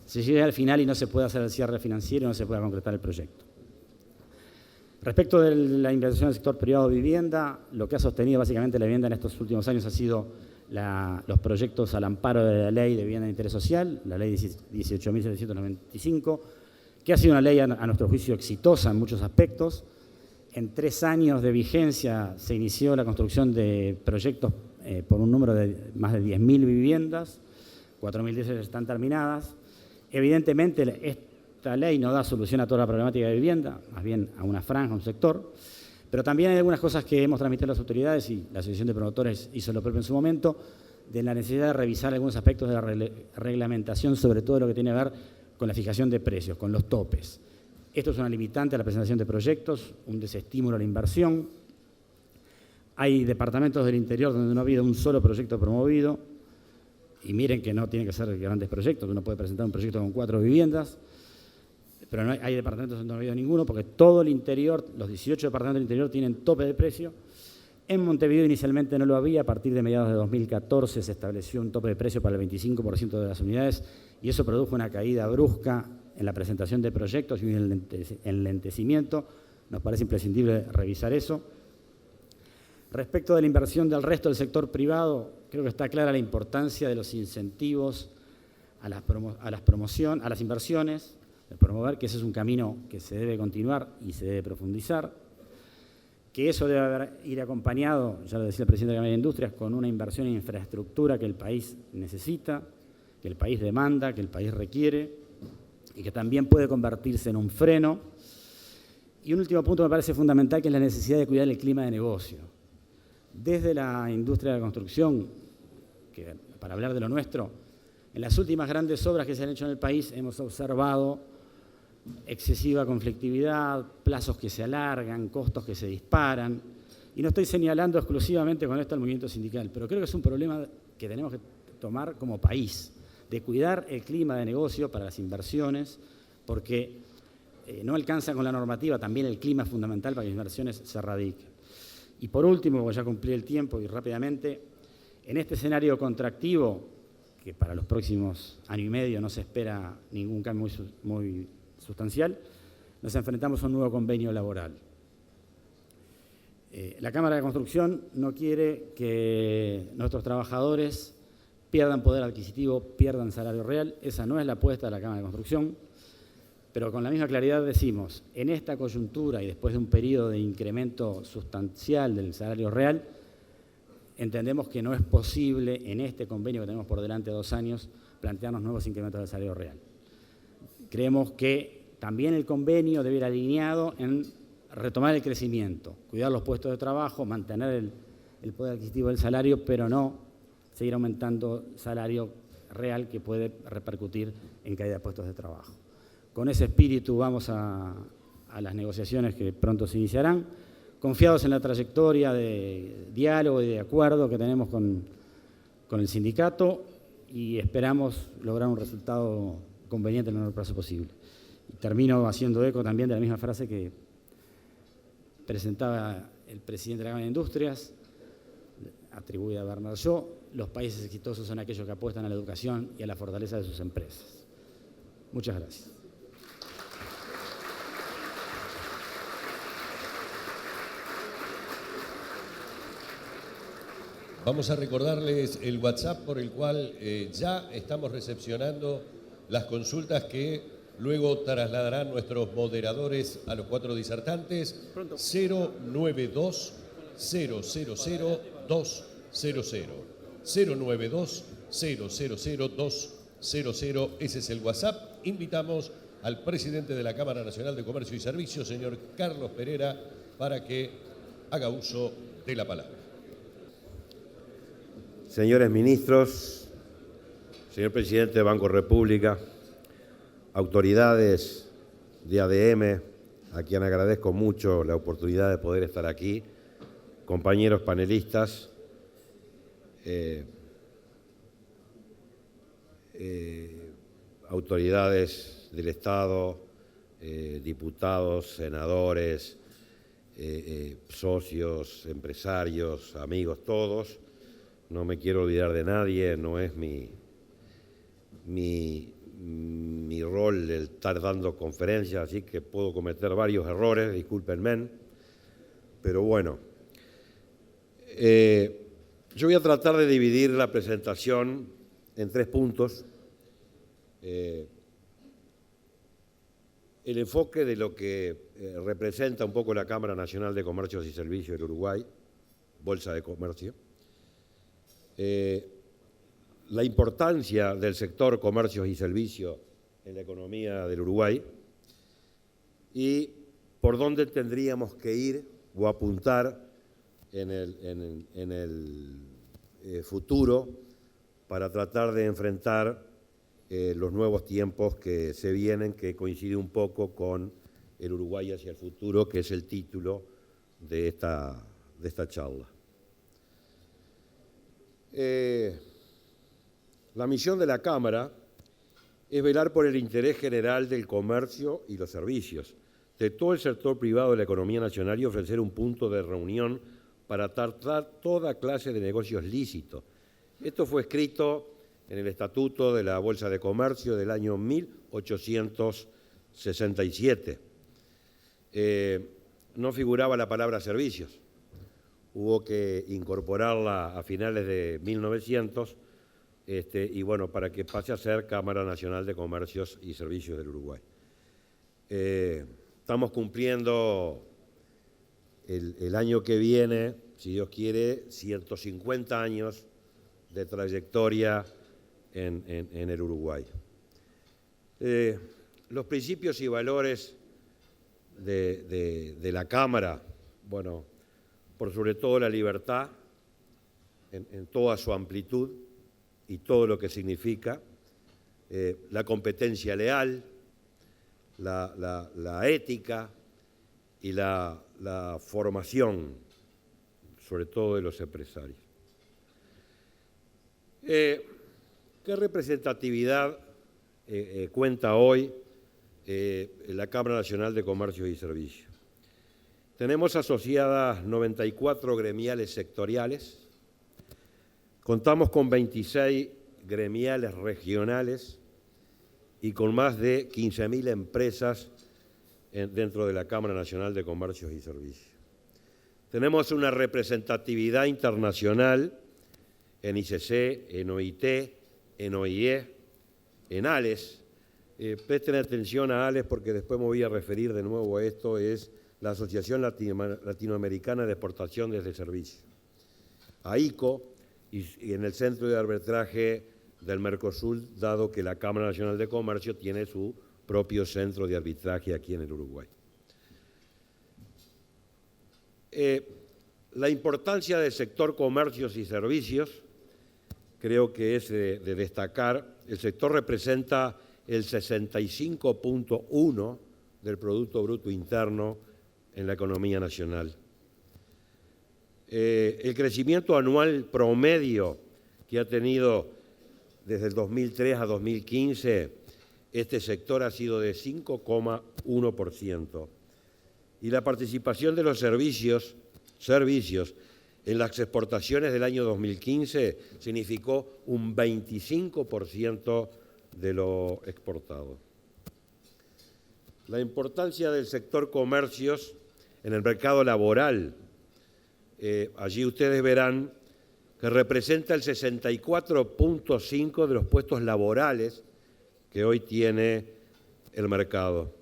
se llegue al final y no se pueda hacer el cierre financiero y no se pueda concretar el proyecto. Respecto de la inversión del sector privado de vivienda, lo que ha sostenido básicamente la vivienda en estos últimos años ha sido los proyectos al amparo de la Ley de Vivienda de Interés Social, la Ley 18.795, que ha sido una ley a nuestro juicio exitosa en muchos aspectos. En 3 años de vigencia se inició la construcción de proyectos por un número de más de 10.000 viviendas, 4.000 de ellas están terminadas. Evidentemente, esta ley no da solución a toda la problemática de vivienda, más bien a una franja, a un sector, pero también hay algunas cosas que hemos transmitido a las autoridades y la Asociación de Promotores hizo lo propio en su momento, de la necesidad de revisar algunos aspectos de la reglamentación, sobre todo lo que tiene que ver con la fijación de precios, con los topes. Esto es una limitante a la presentación de proyectos, un desestímulo a la inversión. Hay departamentos del interior donde no ha habido un solo proyecto promovido, y miren que no tienen que ser grandes proyectos, uno puede presentar un proyecto con 4 viviendas, pero no hay departamentos donde no ha habido ninguno, porque todo el interior, los 18 departamentos del interior tienen tope de precio. En Montevideo inicialmente no lo había, a partir de mediados de 2014 se estableció un tope de precio para el 25% de las unidades y eso produjo una caída brusca en la presentación de proyectos y un enlentecimiento. Nos parece imprescindible revisar eso. Respecto de la inversión del resto del sector privado, creo que está clara la importancia de los incentivos a las inversiones, de promover que ese es un camino que se debe continuar y se debe profundizar, que eso debe ir acompañado, ya lo decía el presidente de la Cámara de Industrias, con una inversión en infraestructura que el país necesita, que el país demanda, que el país requiere y que también puede convertirse en un freno. Y un último punto me parece fundamental, que es la necesidad de cuidar el clima de negocio. Desde la industria de la construcción, que para hablar de lo nuestro, en las últimas grandes obras que se han hecho en el país hemos observado excesiva conflictividad, plazos que se alargan, costos que se disparan. Y no estoy señalando exclusivamente con esto al movimiento sindical, pero creo que es un problema que tenemos que tomar como país, de cuidar el clima de negocio para las inversiones, porque no alcanza con la normativa, también el clima es fundamental para que las inversiones se radiquen. Y por último, porque ya cumplí el tiempo y rápidamente, en este escenario contractivo, que para los próximos año y medio no se espera ningún cambio muy sustancial, nos enfrentamos a un nuevo convenio laboral. La Cámara de Construcción no quiere que nuestros trabajadores pierdan poder adquisitivo, pierdan salario real. Esa no es la apuesta de la Cámara de Construcción, pero con la misma claridad decimos, en esta coyuntura y después de un periodo de incremento sustancial del salario real, entendemos que no es posible en este convenio que tenemos por delante de 2 años plantearnos nuevos incrementos del salario real. Creemos que también el convenio debe ir alineado en retomar el crecimiento, cuidar los puestos de trabajo, mantener el poder adquisitivo del salario, pero no seguir aumentando salario real que puede repercutir en caída de puestos de trabajo. Con ese espíritu vamos a las negociaciones que pronto se iniciarán, confiados en la trayectoria de diálogo y de acuerdo que tenemos con el sindicato y esperamos lograr un resultado conveniente en el menor plazo posible. Y termino haciendo eco también de la misma frase que presentaba el presidente de la Cámara de Industrias, atribuida a Bernard Shaw: los países exitosos son aquellos que apuestan a la educación y a la fortaleza de sus empresas. Muchas gracias. Vamos a recordarles el WhatsApp por el cual ya estamos recepcionando las consultas que luego trasladarán nuestros moderadores a los 4 disertantes. 092 000 200. 092 000 200. Ese es el WhatsApp. Invitamos al presidente de la Cámara Nacional de Comercio y Servicios, señor Carlos Pereira, para que haga uso de la palabra. Señores ministros, señor presidente de Banco República, autoridades de ADM, a quien agradezco mucho la oportunidad de poder estar aquí, compañeros panelistas, autoridades del Estado, diputados, senadores, socios, empresarios, amigos, todos. No me quiero olvidar de nadie, no es mi rol el estar dando conferencias, así que puedo cometer varios errores, discúlpenme, pero bueno. Yo voy a tratar de dividir la presentación en 3 puntos. el enfoque de lo que representa un poco la Cámara Nacional de Comercios y Servicios del Uruguay, Bolsa de Comercio, la importancia del sector comercios y servicios en la economía del Uruguay y por dónde tendríamos que ir o apuntar en el futuro para tratar de enfrentar los nuevos tiempos que se vienen, que coincide un poco con el Uruguay hacia el futuro, que es el título de esta charla. La misión de la Cámara es velar por el interés general del comercio y los servicios, de todo el sector privado de la economía nacional y ofrecer un punto de reunión para tratar toda clase de negocios lícitos. Esto fue escrito en el Estatuto de la Bolsa de Comercio del año 1867. No figuraba la palabra servicios. Hubo que incorporarla a finales de 1900 y bueno, para que pase a ser Cámara Nacional de Comercios y Servicios del Uruguay. Estamos cumpliendo el año que viene, si Dios quiere, 150 años de trayectoria en el Uruguay. Los principios y valores de la Cámara, bueno, por sobre todo la libertad en toda su amplitud y todo lo que significa, la competencia leal, la ética y la formación, sobre todo de los empresarios. ¿Qué representatividad cuenta hoy la Cámara Nacional de Comercio y Servicios? Tenemos asociadas 94 gremiales sectoriales, contamos con 26 gremiales regionales y con más de 15.000 empresas dentro de la Cámara Nacional de Comercios y Servicios. Tenemos una representatividad internacional en ICC, en OIT, en OIE, en ALES. Presten atención a ALES porque después me voy a referir de nuevo a esto, es la Asociación Latinoamericana de Exportación desde Servicios. A ICO y en el Centro de Arbitraje del Mercosur, dado que la Cámara Nacional de Comercio tiene su propio centro de arbitraje aquí en el Uruguay. La importancia del sector comercios y servicios creo que es de destacar. El sector representa el 65.1% del Producto Bruto Interno en la economía nacional. El crecimiento anual promedio que ha tenido desde el 2003 a 2015, este sector ha sido de 5,1%. Y la participación de los servicios en las exportaciones del año 2015 significó un 25% de lo exportado. La importancia del sector comercios en el mercado laboral, allí ustedes verán que representa el 64.5% de los puestos laborales que hoy tiene el mercado.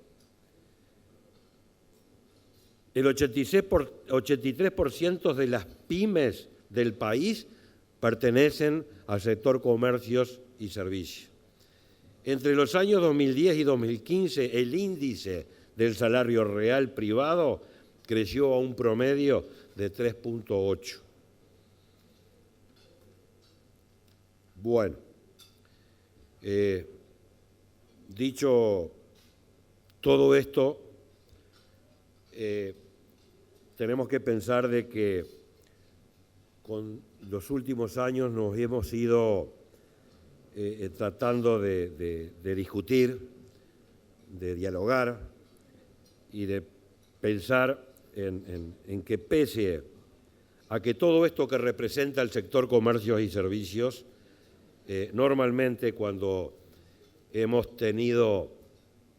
El 83% de las pymes del país pertenecen al sector comercios y servicios. Entre los años 2010 y 2015, el índice del salario real privado creció a un promedio de 3.8. Bueno, dicho todo esto, tenemos que pensar de que con los últimos años nos hemos ido tratando de discutir, de dialogar y de pensar en que pese a que todo esto que representa el sector comercios y servicios, normalmente cuando hemos tenido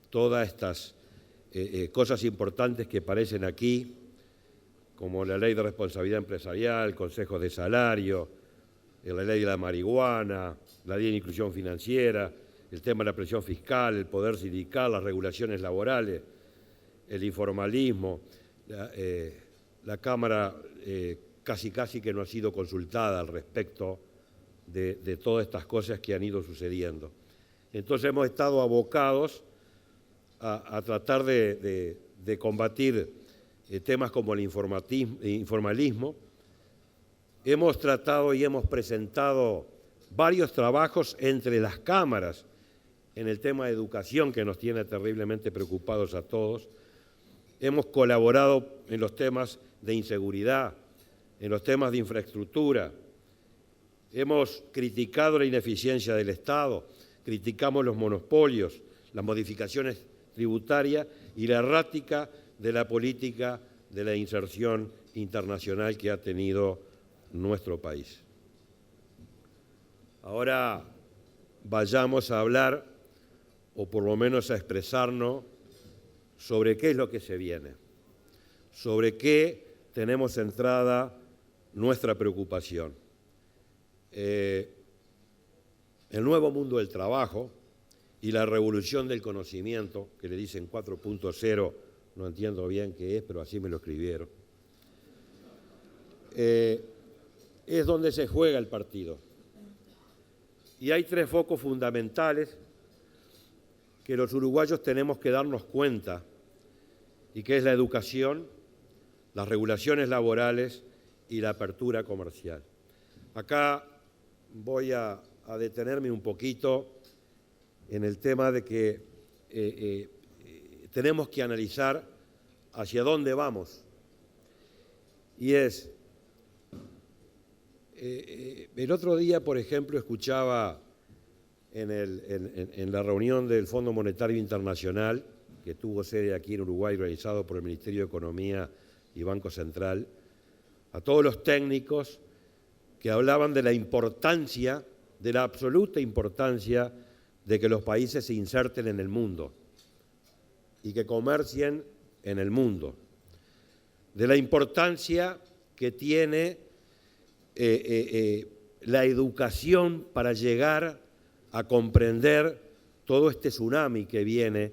todas estas cosas importantes que aparecen aquí, como la ley de responsabilidad empresarial, consejos de salario, la ley de la marihuana, la ley de inclusión financiera, el tema de la presión fiscal, el poder sindical, las regulaciones laborales, el informalismo. La Cámara casi que no ha sido consultada al respecto de todas estas cosas que han ido sucediendo. Entonces hemos estado abocados a tratar de combatir temas como el informalismo. Hemos tratado y hemos presentado varios trabajos entre las cámaras en el tema de educación, que nos tiene terriblemente preocupados a todos. Hemos colaborado en los temas de inseguridad, en los temas de infraestructura. Hemos criticado la ineficiencia del Estado, criticamos los monopolios, las modificaciones tributarias y la errática de la política de la inserción internacional que ha tenido nuestro país. Ahora vayamos a hablar, o por lo menos a expresarnos, sobre qué es lo que se viene, sobre qué tenemos centrada nuestra preocupación. El nuevo mundo del trabajo y la revolución del conocimiento, que le dicen 4.0, no entiendo bien qué es, pero así me lo escribieron, es donde se juega el partido. Y hay tres focos fundamentales que los uruguayos tenemos que darnos cuenta, y que es la educación, las regulaciones laborales y la apertura comercial. Acá voy a detenerme un poquito en el tema de que tenemos que analizar hacia dónde vamos. Y es, el otro día, por ejemplo, escuchaba en la reunión del Fondo Monetario Internacional, que tuvo sede aquí en Uruguay, organizado por el Ministerio de Economía y Banco Central, a todos los técnicos que hablaban de la importancia, de la absoluta importancia de que los países se inserten en el mundo y que comercien en el mundo, de la importancia que tiene la educación para llegar a comprender todo este tsunami que viene,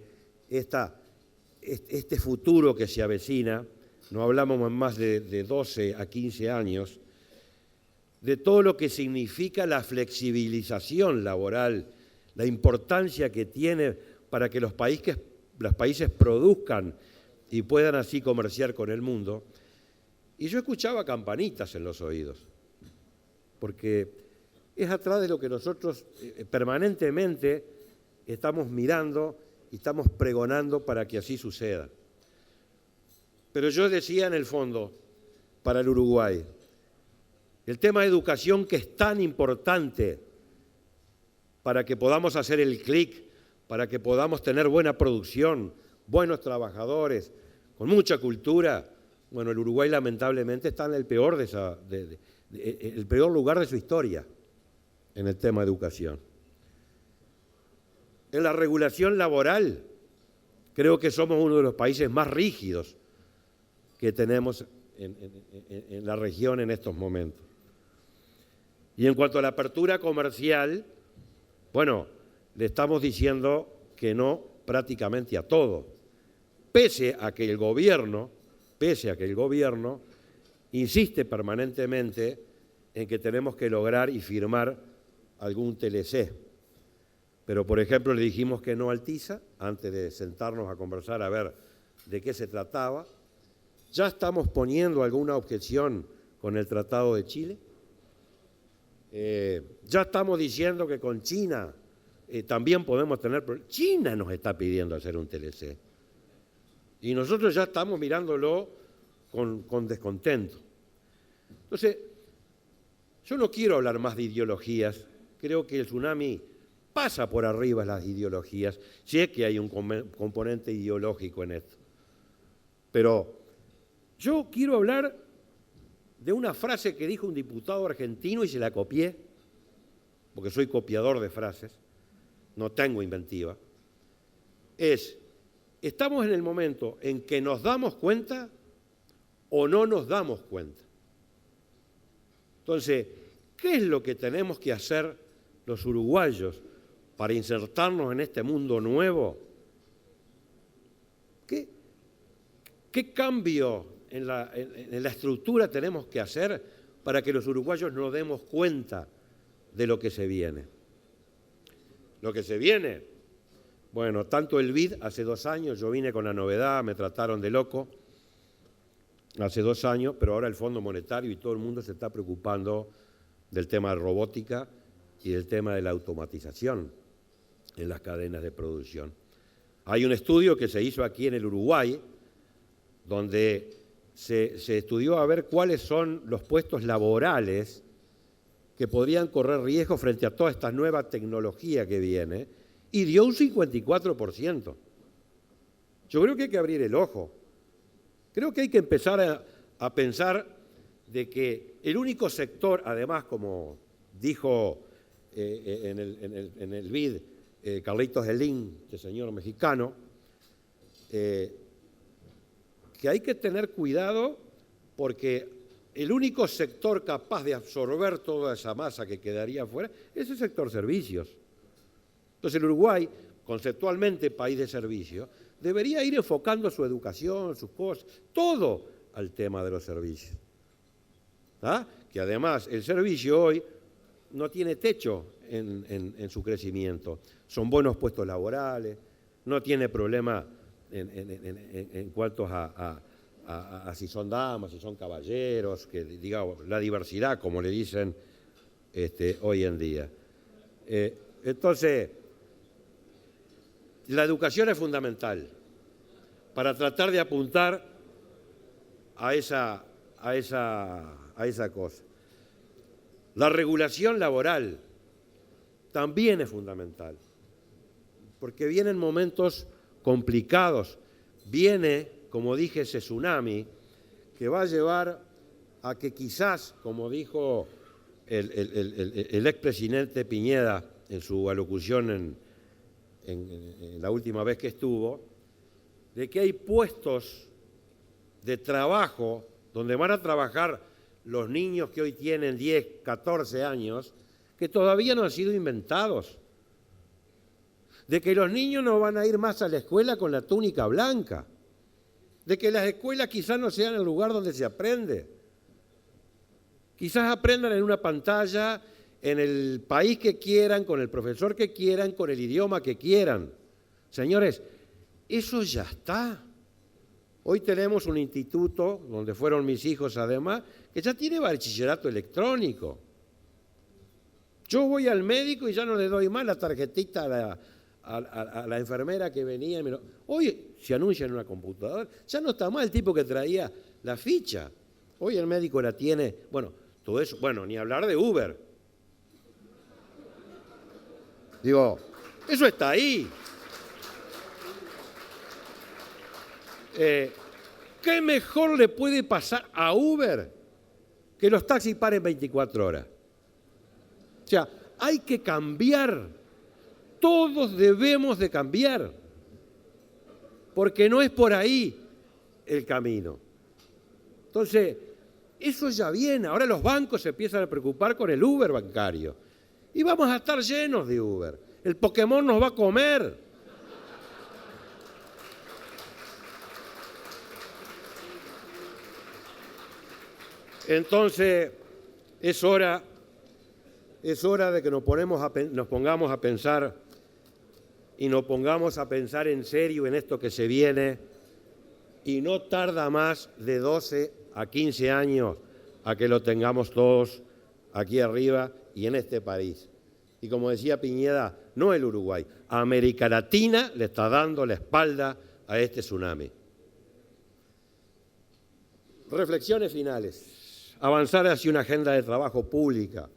este futuro que se avecina. No hablamos más de 12 a 15 años, de todo lo que significa la flexibilización laboral, la importancia que tiene para que los países produzcan y puedan así comerciar con el mundo. Y yo escuchaba campanitas en los oídos, porque es atrás de lo que nosotros permanentemente estamos mirando y estamos pregonando para que así suceda. Pero yo decía en el fondo, para el Uruguay, el tema de educación, que es tan importante para que podamos hacer el clic, para que podamos tener buena producción, buenos trabajadores, con mucha cultura. Bueno, el Uruguay lamentablemente está en el peor lugar de su historia en el tema de educación. En la regulación laboral, creo que somos uno de los países más rígidos que tenemos en la región en estos momentos. Y en cuanto a la apertura comercial, bueno, le estamos diciendo que no prácticamente a todo, pese a que el gobierno insiste permanentemente en que tenemos que lograr y firmar algún TLC. Pero, por ejemplo, le dijimos que no al TISA, antes de sentarnos a conversar a ver de qué se trataba. Ya estamos poniendo alguna objeción con el Tratado de Chile. Ya estamos diciendo que con China también podemos tener problemas. China nos está pidiendo hacer un TLC. Y nosotros ya estamos mirándolo con descontento. Entonces, yo no quiero hablar más de ideologías. Creo que el tsunami pasa por arriba de las ideologías. Si es que hay un componente ideológico en esto. Pero yo quiero hablar de una frase que dijo un diputado argentino y se la copié, porque soy copiador de frases, no tengo inventiva. Estamos en el momento en que nos damos cuenta o no nos damos cuenta. Entonces, ¿qué es lo que tenemos que hacer los uruguayos para insertarnos en este mundo nuevo? ¿Qué cambio en la estructura tenemos que hacer para que los uruguayos nos demos cuenta de lo que se viene? Lo que se viene, bueno, tanto el BID hace 2 años, yo vine con la novedad, me trataron de loco hace 2 años, pero ahora el Fondo Monetario y todo el mundo se está preocupando del tema de robótica y del tema de la automatización en las cadenas de producción. Hay un estudio que se hizo aquí en el Uruguay, donde se estudió a ver cuáles son los puestos laborales que podrían correr riesgo frente a toda esta nueva tecnología que viene, y dio un 54%. Yo creo que hay que abrir el ojo. Creo que hay que empezar a pensar de que el único sector, además, como dijo en el BID Carlitos Helín, este señor mexicano, que hay que tener cuidado porque el único sector capaz de absorber toda esa masa que quedaría afuera es el sector servicios. Entonces el Uruguay, conceptualmente país de servicios, debería ir enfocando su educación, sus cosas, todo al tema de los servicios. ¿Ah? Que además el servicio hoy no tiene techo en su crecimiento. Son buenos puestos laborales, no tiene problema en cuanto a si son damas, si son caballeros, que digamos, la diversidad, como le dicen hoy en día. Entonces, la educación es fundamental para tratar de apuntar a esa cosa. La regulación laboral también es fundamental, porque vienen momentos complicados. Viene, como dije, ese tsunami que va a llevar a que quizás, como dijo el expresidente Piñera en su alocución en la última vez que estuvo, de que hay puestos de trabajo donde van a trabajar los niños que hoy tienen 10, 14 años, que todavía no han sido inventados. De que los niños no van a ir más a la escuela con la túnica blanca. De que las escuelas quizás no sean el lugar donde se aprende. Quizás aprendan en una pantalla, en el país que quieran, con el profesor que quieran, con el idioma que quieran. Señores, eso ya está. Hoy tenemos un instituto, donde fueron mis hijos además, que ya tiene bachillerato electrónico. Yo voy al médico y ya no le doy más la tarjetita a la enfermera que venía. Hoy se anuncia en una computadora. Ya no está mal el tipo que traía la ficha. Hoy el médico la tiene. Bueno, todo eso. Bueno, ni hablar de Uber. Digo, eso está ahí. ¿Qué mejor le puede pasar a Uber que los taxis paren 24 horas? O sea, hay que cambiar. Todos debemos de cambiar. Porque no es por ahí el camino. Entonces, eso ya viene. Ahora los bancos se empiezan a preocupar con el Uber bancario. Y vamos a estar llenos de Uber. El Pokémon nos va a comer. Entonces, es hora de que nos pongamos a pensar y nos pongamos a pensar en serio en esto que se viene, y no tarda más de 12 a 15 años a que lo tengamos todos aquí arriba y en este país. Y como decía Piñera, no el Uruguay, América Latina le está dando la espalda a este tsunami. Reflexiones finales. Avanzar hacia una agenda de trabajo pública,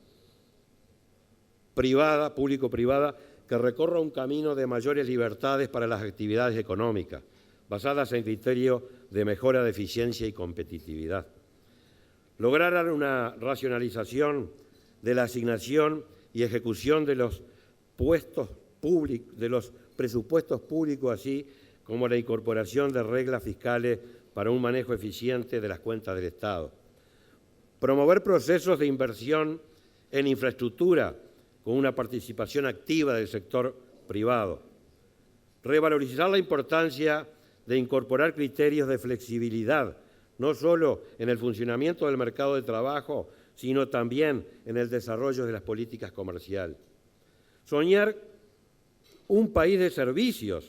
privada, público-privada, que recorra un camino de mayores libertades para las actividades económicas, basadas en criterios de mejora de eficiencia y competitividad. Lograr una racionalización de la asignación y ejecución de los presupuestos públicos, así como la incorporación de reglas fiscales para un manejo eficiente de las cuentas del Estado. Promover procesos de inversión en infraestructura con una participación activa del sector privado. Revalorizar la importancia de incorporar criterios de flexibilidad, no solo en el funcionamiento del mercado de trabajo, sino también en el desarrollo de las políticas comerciales. Soñar un país de servicios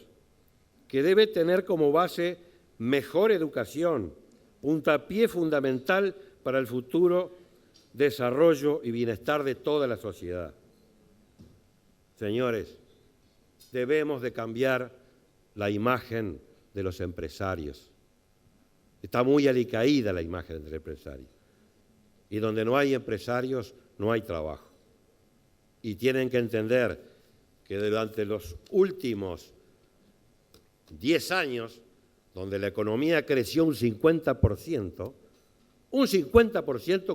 que debe tener como base mejor educación, puntapié fundamental para el futuro desarrollo y bienestar de toda la sociedad. Señores, debemos de cambiar la imagen de los empresarios. Está muy alicaída la imagen del empresario. Y donde no hay empresarios, no hay trabajo. Y tienen que entender que durante los últimos 10 años, donde la economía creció un 50%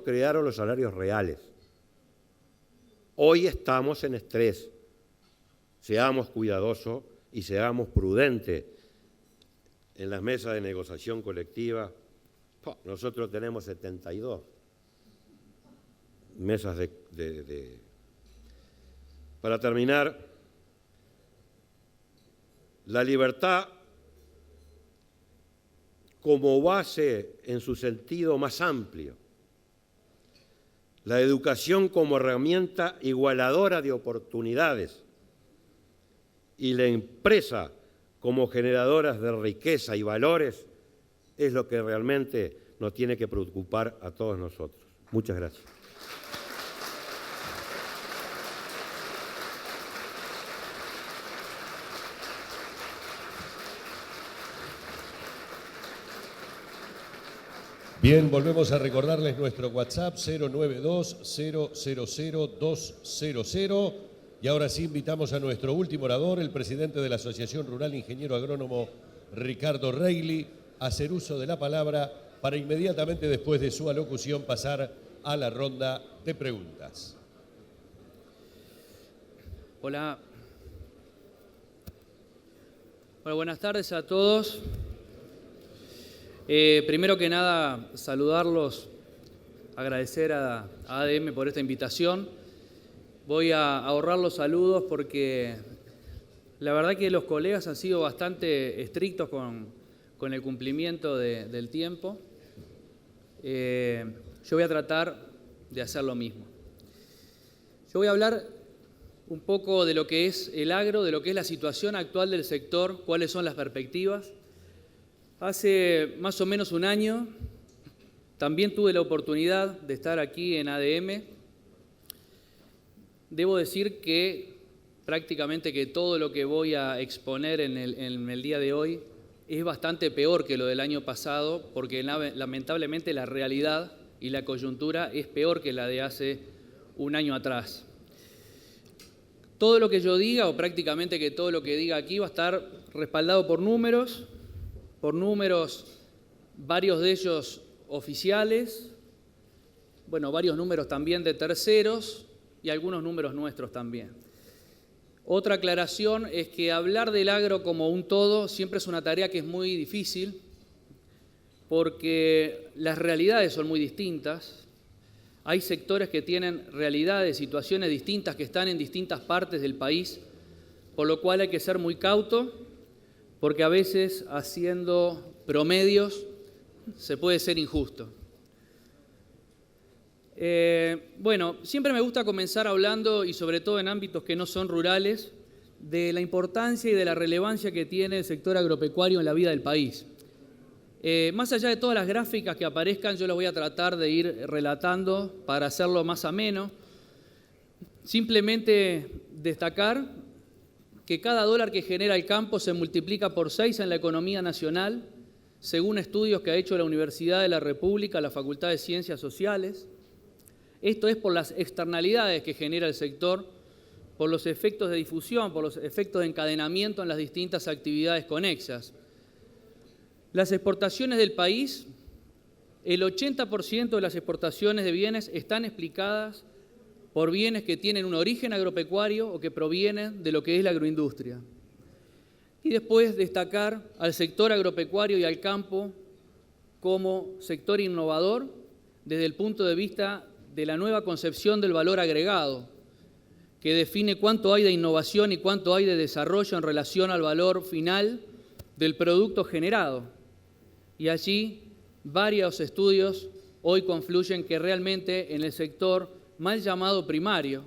crearon los salarios reales. Hoy estamos en estrés. Seamos cuidadosos y seamos prudentes en las mesas de negociación colectiva. Nosotros tenemos 72 mesas de... Para terminar, la libertad como base en su sentido más amplio, la educación como herramienta igualadora de oportunidades y la empresa como generadoras de riqueza y valores es lo que realmente nos tiene que preocupar a todos nosotros. Muchas gracias. Bien, volvemos a recordarles nuestro WhatsApp 092-000-200. Y ahora sí invitamos a nuestro último orador, el presidente de la Asociación Rural Ingeniero Agrónomo, Ricardo Reilly, a hacer uso de la palabra para inmediatamente después de su alocución pasar a la ronda de preguntas. Hola. Bueno, buenas tardes a todos. Primero que nada, saludarlos, agradecer a ADM por esta invitación. Voy a ahorrar los saludos porque la verdad que los colegas han sido bastante estrictos con el cumplimiento del tiempo. Yo voy a tratar de hacer lo mismo. Yo voy a hablar un poco de lo que es el agro, de lo que es la situación actual del sector, cuáles son las perspectivas. Hace más o menos un año también tuve la oportunidad de estar aquí en ADM. Debo decir que prácticamente que todo lo que voy a exponer en el día de hoy es bastante peor que lo del año pasado, porque lamentablemente la realidad y la coyuntura es peor que la de hace un año atrás. Todo lo que yo diga, o prácticamente que todo lo que diga aquí, va a estar respaldado por números, varios de ellos oficiales, bueno, varios números también de terceros y algunos números nuestros también. Otra aclaración es que hablar del agro como un todo siempre es una tarea que es muy difícil porque las realidades son muy distintas. Hay sectores que tienen realidades, situaciones distintas que están en distintas partes del país, por lo cual hay que ser muy cauto porque a veces haciendo promedios se puede ser injusto. Bueno, siempre me gusta comenzar hablando, y sobre todo en ámbitos que no son rurales, de la importancia y de la relevancia que tiene el sector agropecuario en la vida del país. Más allá de todas las gráficas que aparezcan, yo las voy a tratar de ir relatando para hacerlo más ameno. Simplemente destacar que cada dólar que genera el campo se multiplica por 6 en la economía nacional, según estudios que ha hecho la Universidad de la República, la Facultad de Ciencias Sociales. Esto es por las externalidades que genera el sector, por los efectos de difusión, por los efectos de encadenamiento en las distintas actividades conexas. Las exportaciones del país, el 80% de las exportaciones de bienes están explicadas por bienes que tienen un origen agropecuario o que provienen de lo que es la agroindustria. Y después destacar al sector agropecuario y al campo como sector innovador desde el punto de vista de la nueva concepción del valor agregado, que define cuánto hay de innovación y cuánto hay de desarrollo en relación al valor final del producto generado. Y allí varios estudios hoy confluyen que realmente en el sector mal llamado primario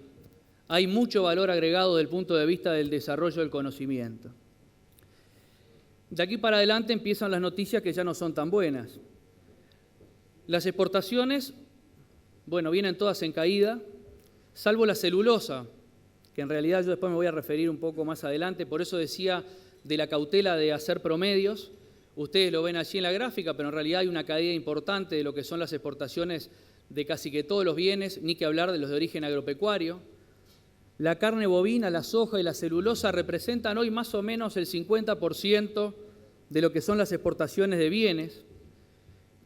hay mucho valor agregado desde el punto de vista del desarrollo del conocimiento. De aquí para adelante empiezan las noticias que ya no son tan buenas. Las exportaciones, bueno, vienen todas en caída, salvo la celulosa, que en realidad yo después me voy a referir un poco más adelante, por eso decía de la cautela de hacer promedios. Ustedes lo ven allí en la gráfica, pero en realidad hay una caída importante de lo que son las exportaciones de casi que todos los bienes, ni que hablar de los de origen agropecuario. La carne bovina, la soja y la celulosa representan hoy más o menos el 50% de lo que son las exportaciones de bienes.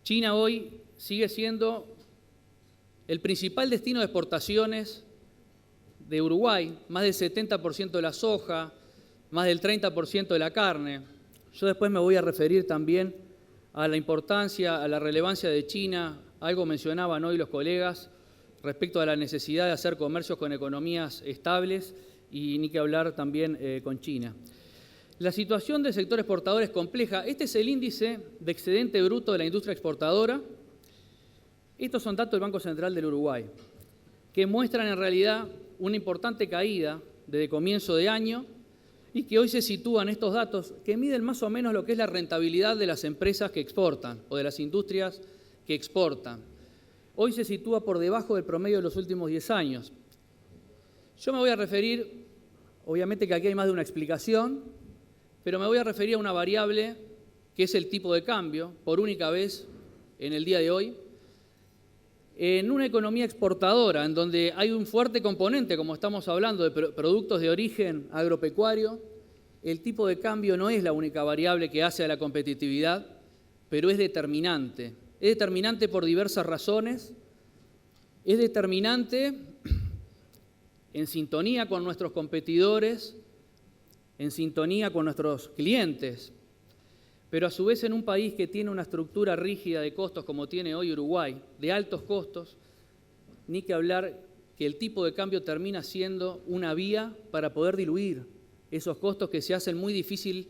China hoy sigue siendo el principal destino de exportaciones de Uruguay, más del 70% de la soja, más del 30% de la carne. Yo después me voy a referir también a la importancia, a la relevancia de China, algo mencionaban hoy los colegas, respecto a la necesidad de hacer comercios con economías estables y ni que hablar también con China. La situación del sector exportador es compleja. Este es el índice de excedente bruto de la industria exportadora. Estos son datos del Banco Central del Uruguay, que muestran en realidad una importante caída desde comienzo de año y que hoy se sitúan estos datos que miden más o menos lo que es la rentabilidad de las empresas que exportan o de las industrias que exportan. Hoy se sitúa por debajo del promedio de los últimos 10 años. Yo me voy a referir, obviamente que aquí hay más de una explicación, pero me voy a referir a una variable que es el tipo de cambio, por única vez en el día de hoy. En una economía exportadora, en donde hay un fuerte componente, como estamos hablando, de productos de origen agropecuario, el tipo de cambio no es la única variable que hace a la competitividad, pero es determinante. Es determinante por diversas razones. Es determinante en sintonía con nuestros competidores, en sintonía con nuestros clientes, pero a su vez en un país que tiene una estructura rígida de costos como tiene hoy Uruguay, de altos costos, ni que hablar que el tipo de cambio termina siendo una vía para poder diluir esos costos que se hacen muy difícil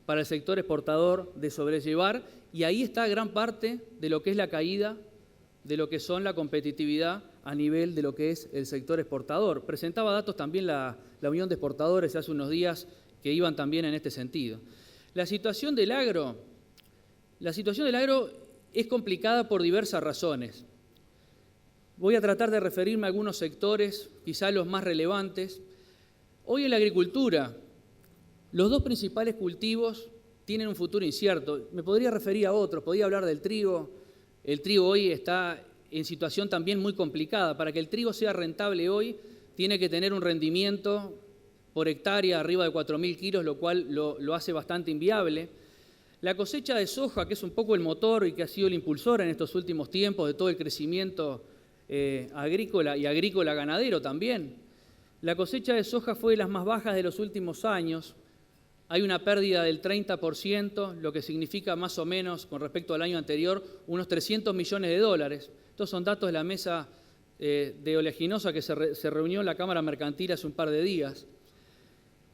para el sector exportador de sobrellevar, y ahí está gran parte de lo que es la caída, de lo que son la competitividad a nivel de lo que es el sector exportador. Presentaba datos también la Unión de Exportadores hace unos días que iban también en este sentido. La situación del agro es complicada por diversas razones. Voy a tratar de referirme a algunos sectores, quizá los más relevantes. Hoy en la agricultura, los dos principales cultivos tienen un futuro incierto. Me podría referir a otros, podría hablar del trigo. El trigo hoy está en situación también muy complicada. Para que el trigo sea rentable hoy, tiene que tener un rendimiento por hectárea arriba de 4.000 kilos, lo cual lo hace bastante inviable. La cosecha de soja, que es un poco el motor y que ha sido el impulsor en estos últimos tiempos de todo el crecimiento agrícola y agrícola ganadero también. La cosecha de soja fue de las más bajas de los últimos años. Hay una pérdida del 30%, lo que significa más o menos, con respecto al año anterior, unos 300 millones de dólares. Estos son datos de la mesa de oleaginosa que se reunió en la Cámara Mercantil hace un par de días.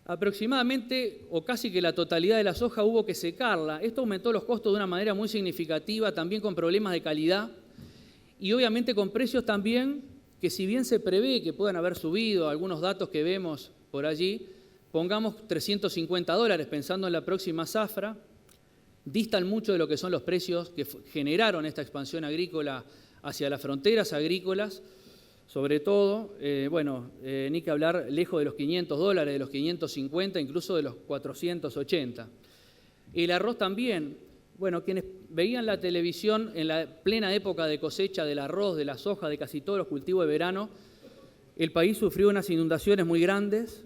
Aproximadamente, o casi que la totalidad de la soja hubo que secarla. Esto aumentó los costos de una manera muy significativa, también con problemas de calidad y obviamente con precios también que, si bien se prevé que puedan haber subido algunos datos que vemos por allí, pongamos $350 pensando en la próxima zafra, distan mucho de lo que son los precios que generaron esta expansión agrícola hacia las fronteras agrícolas. Sobre todo, ni que hablar lejos de los $500, de los 550, incluso de los 480. El arroz también. Bueno, quienes veían la televisión en la plena época de cosecha del arroz, de la soja, de casi todos los cultivos de verano, el país sufrió unas inundaciones muy grandes,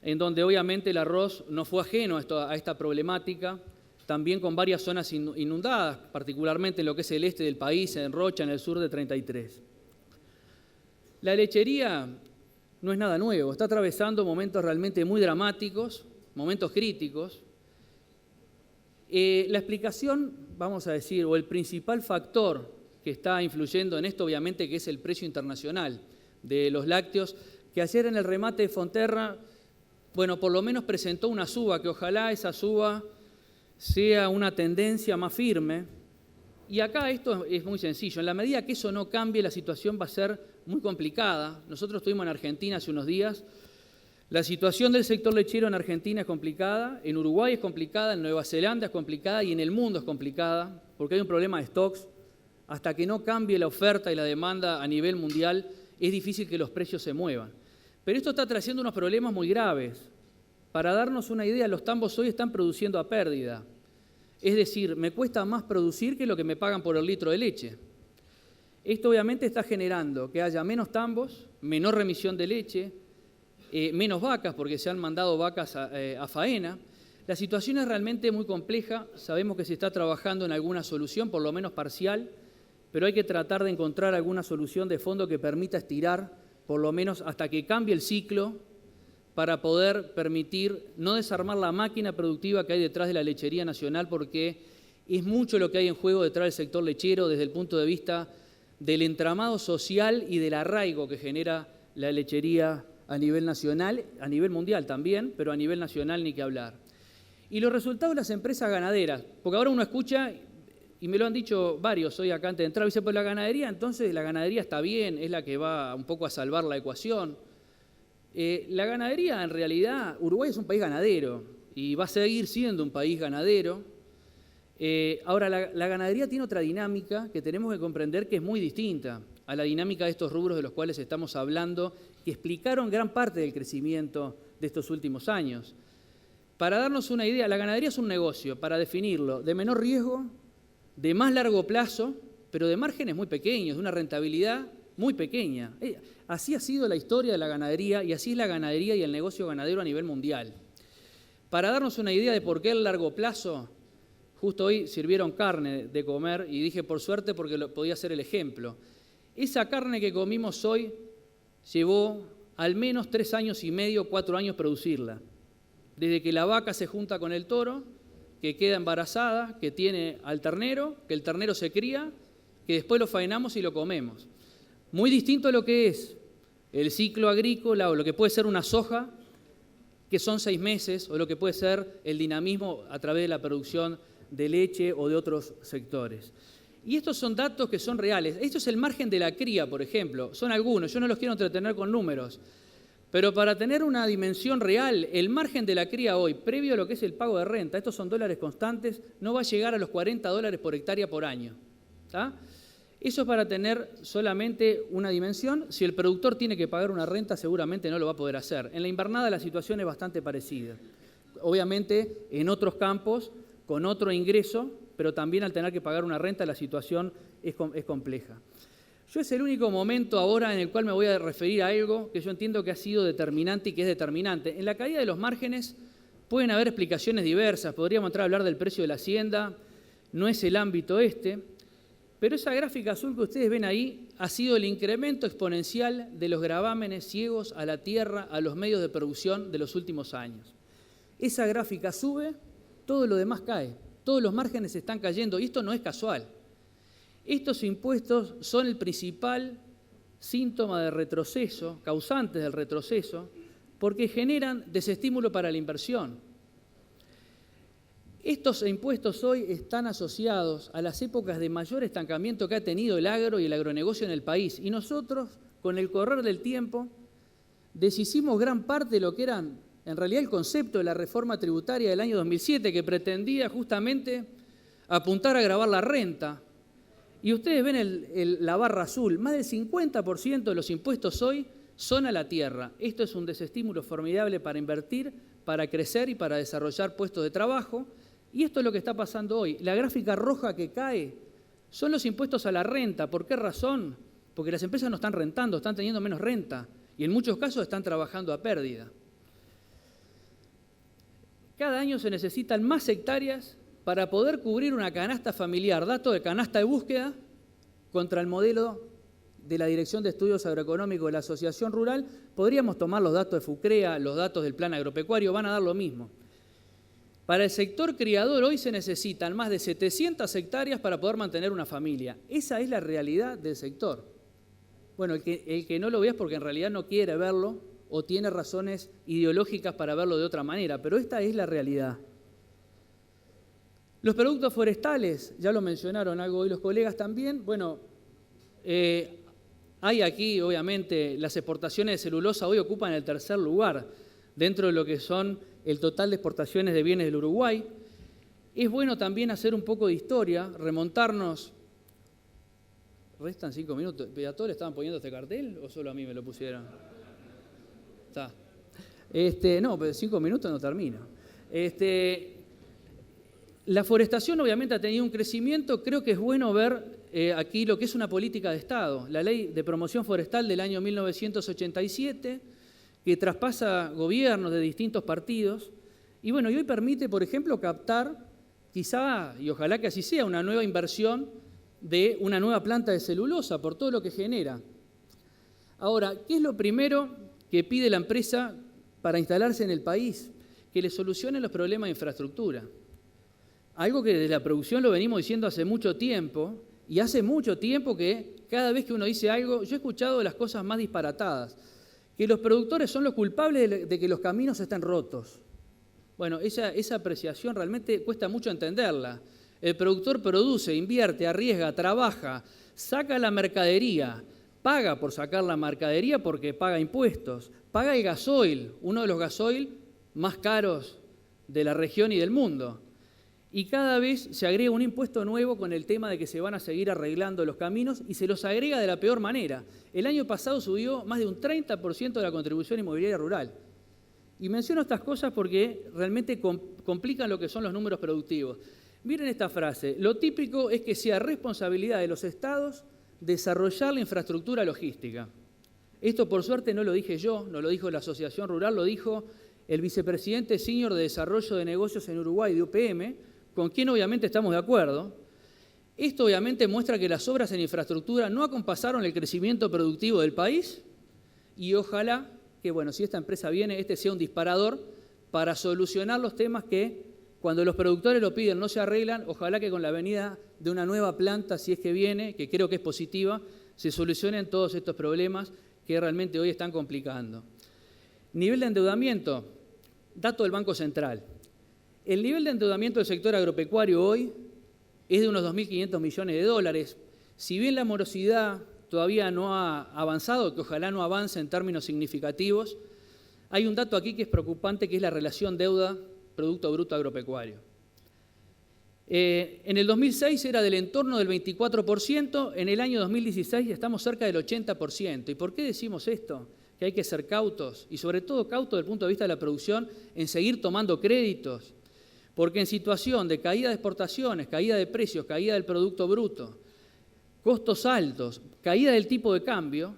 en donde obviamente el arroz no fue ajeno a esta problemática, también con varias zonas inundadas, particularmente en lo que es el este del país, en Rocha, en el sur de 33. La lechería no es nada nuevo, está atravesando momentos realmente muy dramáticos, momentos críticos. La explicación, vamos a decir, o el principal factor que está influyendo en esto, obviamente, que es el precio internacional de los lácteos, que ayer en el remate de Fonterra, bueno, por lo menos presentó una suba, que ojalá esa suba sea una tendencia más firme. Y acá esto es muy sencillo. En la medida que eso no cambie, la situación va a ser muy complicada. Nosotros estuvimos en Argentina hace unos días. La situación del sector lechero en Argentina es complicada, en Uruguay es complicada, en Nueva Zelanda es complicada y en el mundo es complicada, porque hay un problema de stocks. Hasta que no cambie la oferta y la demanda a nivel mundial, es difícil que los precios se muevan. Pero esto está trayendo unos problemas muy graves. Para darnos una idea, los tambos hoy están produciendo a pérdida. Es decir, me cuesta más producir que lo que me pagan por el litro de leche. Esto obviamente está generando que haya menos tambos, menor remisión de leche, menos vacas porque se han mandado vacas a faena. La situación es realmente muy compleja, sabemos que se está trabajando en alguna solución, por lo menos parcial, pero hay que tratar de encontrar alguna solución de fondo que permita estirar, por lo menos hasta que cambie el ciclo, para poder permitir no desarmar la máquina productiva que hay detrás de la lechería nacional, porque es mucho lo que hay en juego detrás del sector lechero desde el punto de vista del entramado social y del arraigo que genera la lechería a nivel nacional, a nivel mundial también, pero a nivel nacional ni que hablar. Y los resultados de las empresas ganaderas, porque ahora uno escucha, y me lo han dicho varios hoy acá antes de entrar, dice, pues la ganadería, entonces la ganadería está bien, es la que va un poco a salvar la ecuación. La ganadería, en realidad, Uruguay es un país ganadero y va a seguir siendo un país ganadero. Ahora, la ganadería tiene otra dinámica que tenemos que comprender que es muy distinta a la dinámica de estos rubros de los cuales estamos hablando, que explicaron gran parte del crecimiento de estos últimos años. Para darnos una idea, la ganadería es un negocio, para definirlo, de menor riesgo, de más largo plazo, pero de márgenes muy pequeños, de una rentabilidad muy pequeña. Así ha sido la historia de la ganadería y así es la ganadería y el negocio ganadero a nivel mundial. Para darnos una idea de por qué el largo plazo, justo hoy sirvieron carne de comer y dije por suerte porque podía ser el ejemplo. Esa carne que comimos hoy llevó al menos 3 años y medio, 4 años producirla. Desde que la vaca se junta con el toro, que queda embarazada, que tiene al ternero, que el ternero se cría, que después lo faenamos y lo comemos. Muy distinto a lo que es el ciclo agrícola o lo que puede ser una soja, que son 6 meses, o lo que puede ser el dinamismo a través de la producción de leche o de otros sectores. Y estos son datos que son reales. Esto es el margen de la cría, por ejemplo. Son algunos, yo no los quiero entretener con números, pero para tener una dimensión real, el margen de la cría hoy, previo a lo que es el pago de renta, estos son dólares constantes, no va a llegar a los $40 por hectárea por año. ¿Tá? Eso es para tener solamente una dimensión. Si el productor tiene que pagar una renta, seguramente no lo va a poder hacer. En la invernada la situación es bastante parecida. Obviamente, en otros campos, con otro ingreso, pero también al tener que pagar una renta, la situación es compleja. Yo es el único momento ahora en el cual me voy a referir a algo que yo entiendo que ha sido determinante y que es determinante. En la caída de los márgenes pueden haber explicaciones diversas. Podríamos entrar a hablar del precio de la hacienda, no es el ámbito este. Pero esa gráfica azul que ustedes ven ahí ha sido el incremento exponencial de los gravámenes ciegos a la tierra, a los medios de producción de los últimos años. Esa gráfica sube, todo lo demás cae, todos los márgenes están cayendo y esto no es casual. Estos impuestos son el principal síntoma de retroceso, causantes del retroceso, porque generan desestímulo para la inversión. Estos impuestos hoy están asociados a las épocas de mayor estancamiento que ha tenido el agro y el agronegocio en el país. Y nosotros, con el correr del tiempo, deshicimos gran parte de lo que eran, en realidad, el concepto de la reforma tributaria del año 2007, que pretendía justamente apuntar a gravar la renta. Y ustedes ven la barra azul, más del 50% de los impuestos hoy son a la tierra. Esto es un desestímulo formidable para invertir, para crecer y para desarrollar puestos de trabajo. Y esto es lo que está pasando hoy. La gráfica roja que cae son los impuestos a la renta. ¿Por qué razón? Porque las empresas no están rentando, están teniendo menos renta y en muchos casos están trabajando a pérdida. Cada año se necesitan más hectáreas para poder cubrir una canasta familiar, dato de canasta de búsqueda, contra el modelo de la Dirección de Estudios Agroeconómicos de la Asociación Rural. Podríamos tomar los datos de FUCREA, los datos del Plan Agropecuario, van a dar lo mismo. Para el sector criador hoy se necesitan más de 700 hectáreas para poder mantener una familia. Esa es la realidad del sector. Bueno, el que no lo vea es porque en realidad no quiere verlo o tiene razones ideológicas para verlo de otra manera, pero esta es la realidad. Los productos forestales, ya lo mencionaron algo hoy los colegas también, bueno, hay aquí obviamente las exportaciones de celulosa hoy ocupan el tercer lugar dentro de lo que son el total de exportaciones de bienes del Uruguay. Es bueno también hacer un poco de historia, remontarnos. Restan 5 minutos. ¿A todos le estaban poniendo este cartel o solo a mí me lo pusieron? Está. No, pero 5 minutos no termino. La forestación obviamente ha tenido un crecimiento. Creo que es bueno ver aquí lo que es una política de Estado. La Ley de Promoción Forestal del año 1987, que traspasa gobiernos de distintos partidos. Y bueno, y hoy permite, por ejemplo, captar, quizá, y ojalá que así sea, una nueva inversión de una nueva planta de celulosa por todo lo que genera. Ahora, ¿qué es lo primero que pide la empresa para instalarse en el país? Que le solucionen los problemas de infraestructura. Algo que desde la producción lo venimos diciendo hace mucho tiempo, y hace mucho tiempo que cada vez que uno dice algo, yo he escuchado las cosas más disparatadas, que los productores son los culpables de que los caminos estén rotos. Bueno, esa apreciación realmente cuesta mucho entenderla. El productor produce, invierte, arriesga, trabaja, saca la mercadería, paga por sacar la mercadería porque paga impuestos, paga el gasoil, uno de los gasoil más caros de la región y del mundo. Y cada vez se agrega un impuesto nuevo con el tema de que se van a seguir arreglando los caminos y se los agrega de la peor manera. El año pasado subió más de un 30% de la contribución inmobiliaria rural. Y menciono estas cosas porque realmente complican lo que son los números productivos. Miren esta frase, lo típico es que sea responsabilidad de los estados desarrollar la infraestructura logística. Esto por suerte no lo dije yo, no lo dijo la Asociación Rural, lo dijo el vicepresidente senior de Desarrollo de Negocios en Uruguay de UPM, con quien obviamente estamos de acuerdo. Esto obviamente muestra que las obras en infraestructura no acompasaron el crecimiento productivo del país y ojalá que, bueno, si esta empresa viene, este sea un disparador para solucionar los temas que cuando los productores lo piden no se arreglan. Ojalá que con la venida de una nueva planta, si es que viene, que creo que es positiva, se solucionen todos estos problemas que realmente hoy están complicando. Nivel de endeudamiento, dato del Banco Central. El nivel de endeudamiento del sector agropecuario hoy es de unos 2.500 millones de dólares. Si bien la morosidad todavía no ha avanzado, que ojalá no avance en términos significativos, hay un dato aquí que es preocupante, que es la relación deuda-producto bruto agropecuario. En el 2006 era del entorno del 24%, en el año 2016 estamos cerca del 80%. ¿Y por qué decimos esto? Que hay que ser cautos, y sobre todo cautos desde el punto de vista de la producción, en seguir tomando créditos. Porque en situación de caída de exportaciones, caída de precios, caída del producto bruto, costos altos, caída del tipo de cambio,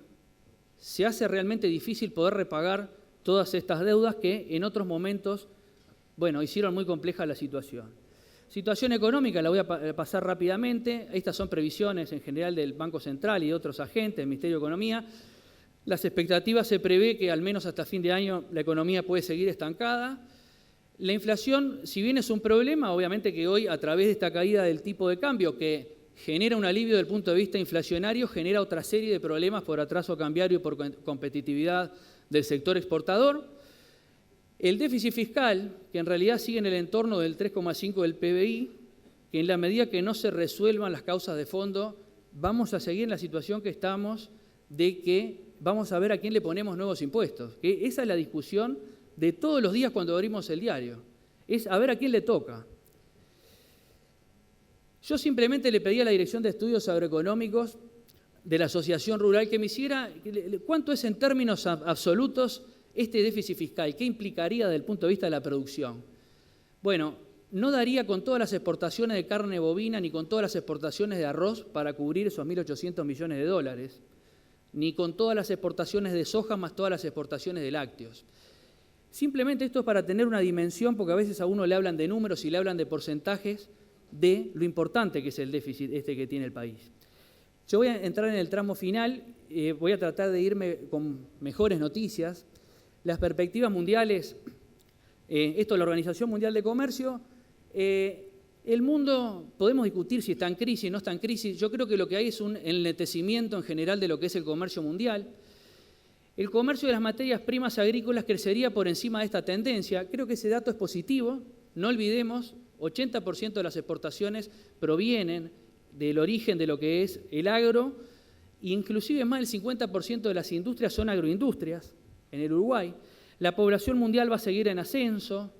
se hace realmente difícil poder repagar todas estas deudas que en otros momentos, bueno, hicieron muy compleja la situación. Situación económica, la voy a pasar rápidamente. Estas son previsiones en general del Banco Central y de otros agentes, del Ministerio de Economía. Las expectativas se prevé que al menos hasta fin de año la economía puede seguir estancada. La inflación, si bien es un problema, obviamente que hoy a través de esta caída del tipo de cambio que genera un alivio desde el punto de vista inflacionario, genera otra serie de problemas por atraso cambiario y por competitividad del sector exportador. El déficit fiscal, que en realidad sigue en el entorno del 3,5 del PBI, que en la medida que no se resuelvan las causas de fondo, vamos a seguir en la situación que estamos de que vamos a ver a quién le ponemos nuevos impuestos. Que esa es la discusión de todos los días cuando abrimos el diario. Es a ver a quién le toca. Yo simplemente le pedí a la Dirección de Estudios Agroeconómicos de la Asociación Rural que me hiciera cuánto es en términos absolutos este déficit fiscal, qué implicaría desde el punto de vista de la producción. Bueno, no daría con todas las exportaciones de carne bovina ni con todas las exportaciones de arroz para cubrir esos 1.800 millones de dólares, ni con todas las exportaciones de soja más todas las exportaciones de lácteos. Simplemente esto es para tener una dimensión, porque a veces a uno le hablan de números y le hablan de porcentajes de lo importante que es el déficit que tiene el país. Yo voy a entrar en el tramo final, voy a tratar de irme con mejores noticias. Las perspectivas mundiales, esto de la Organización Mundial de Comercio, El mundo, podemos discutir si está en crisis, no está en crisis. Yo creo que lo que hay es un enlentecimiento en general de lo que es el comercio mundial. El comercio de las materias primas agrícolas crecería por encima de esta tendencia. Creo que ese dato es positivo. No olvidemos, 80% de las exportaciones provienen del origen de lo que es el agro, e inclusive más del 50% de las industrias son agroindustrias en el Uruguay. La población mundial va a seguir en ascenso.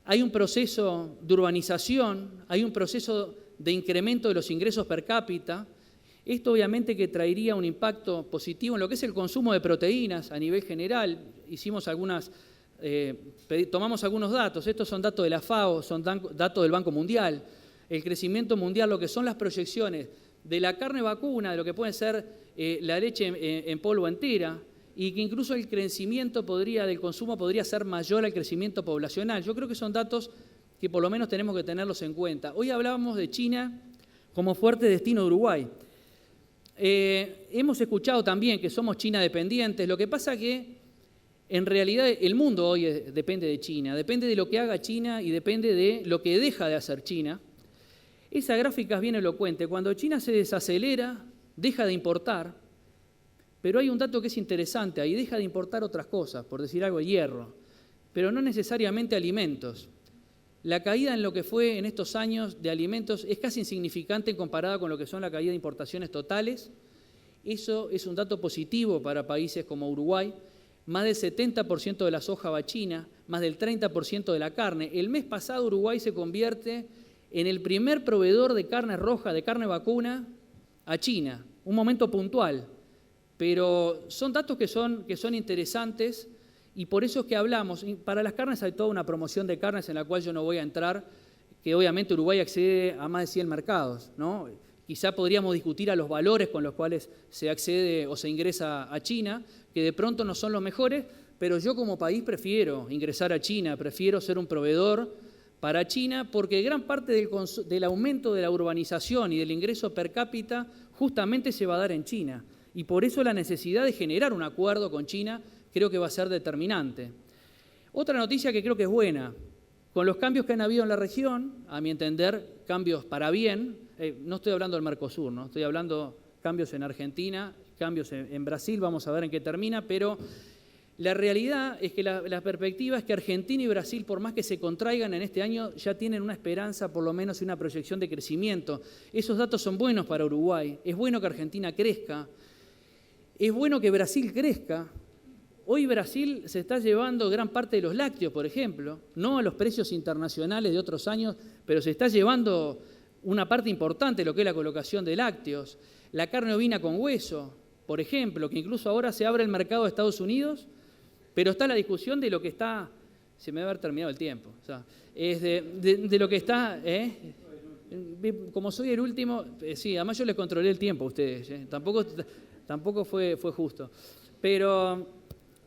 Hay un proceso de urbanización, hay un proceso de incremento de los ingresos per cápita. Esto obviamente que traería un impacto positivo en lo que es el consumo de proteínas a nivel general. Tomamos algunos datos, estos son datos de la FAO, son datos del Banco Mundial. El crecimiento mundial, lo que son las proyecciones de la carne vacuna, de lo que puede ser la leche en polvo entera, y que incluso el crecimiento del consumo podría ser mayor al crecimiento poblacional. Yo creo que son datos que por lo menos tenemos que tenerlos en cuenta. Hoy hablábamos de China como fuerte destino de Uruguay. Hemos escuchado también que somos China dependientes. Lo que pasa que en realidad el mundo hoy depende de China, depende de lo que haga China y depende de lo que deja de hacer China. Esa gráfica es bien elocuente. Cuando China se desacelera, deja de importar. Pero hay un dato que es interesante, ahí deja de importar otras cosas, por decir algo, hierro, pero no necesariamente alimentos. La caída en lo que fue en estos años de alimentos es casi insignificante comparada con lo que son la caída de importaciones totales. Eso es un dato positivo para países como Uruguay. Más del 70% de la soja va a China, más del 30% de la carne. El mes pasado Uruguay se convierte en el primer proveedor de carne roja, de carne vacuna, a China. Un momento puntual. Pero son datos que son interesantes y por eso es que hablamos. Para las carnes hay toda una promoción de carnes en la cual yo no voy a entrar, que obviamente Uruguay accede a más de 100 mercados, ¿no? Quizá podríamos discutir a los valores con los cuales se accede o se ingresa a China, que de pronto no son los mejores, pero yo como país prefiero ingresar a China, prefiero ser un proveedor para China, porque gran parte del aumento de la urbanización y del ingreso per cápita justamente se va a dar en China. Y por eso la necesidad de generar un acuerdo con China creo que va a ser determinante. Otra noticia que creo que es buena, con los cambios que han habido en la región, a mi entender, cambios para bien, no estoy hablando del Mercosur, ¿no? Estoy hablando cambios en Argentina, cambios en Brasil, vamos a ver en qué termina, pero la realidad es que la perspectiva es que Argentina y Brasil, por más que se contraigan en este año, ya tienen una esperanza, por lo menos, y una proyección de crecimiento. Esos datos son buenos para Uruguay, es bueno que Argentina crezca. Es bueno que Brasil crezca. Hoy Brasil se está llevando gran parte de los lácteos, por ejemplo, no a los precios internacionales de otros años, pero se está llevando una parte importante de lo que es la colocación de lácteos. La carne ovina con hueso, por ejemplo, que incluso ahora se abre el mercado de Estados Unidos, pero está la discusión de lo que está... Se me va a haber terminado el tiempo. O sea, es de lo que está... Como soy el último... sí, además yo les controlé el tiempo a ustedes. Tampoco fue justo. Pero,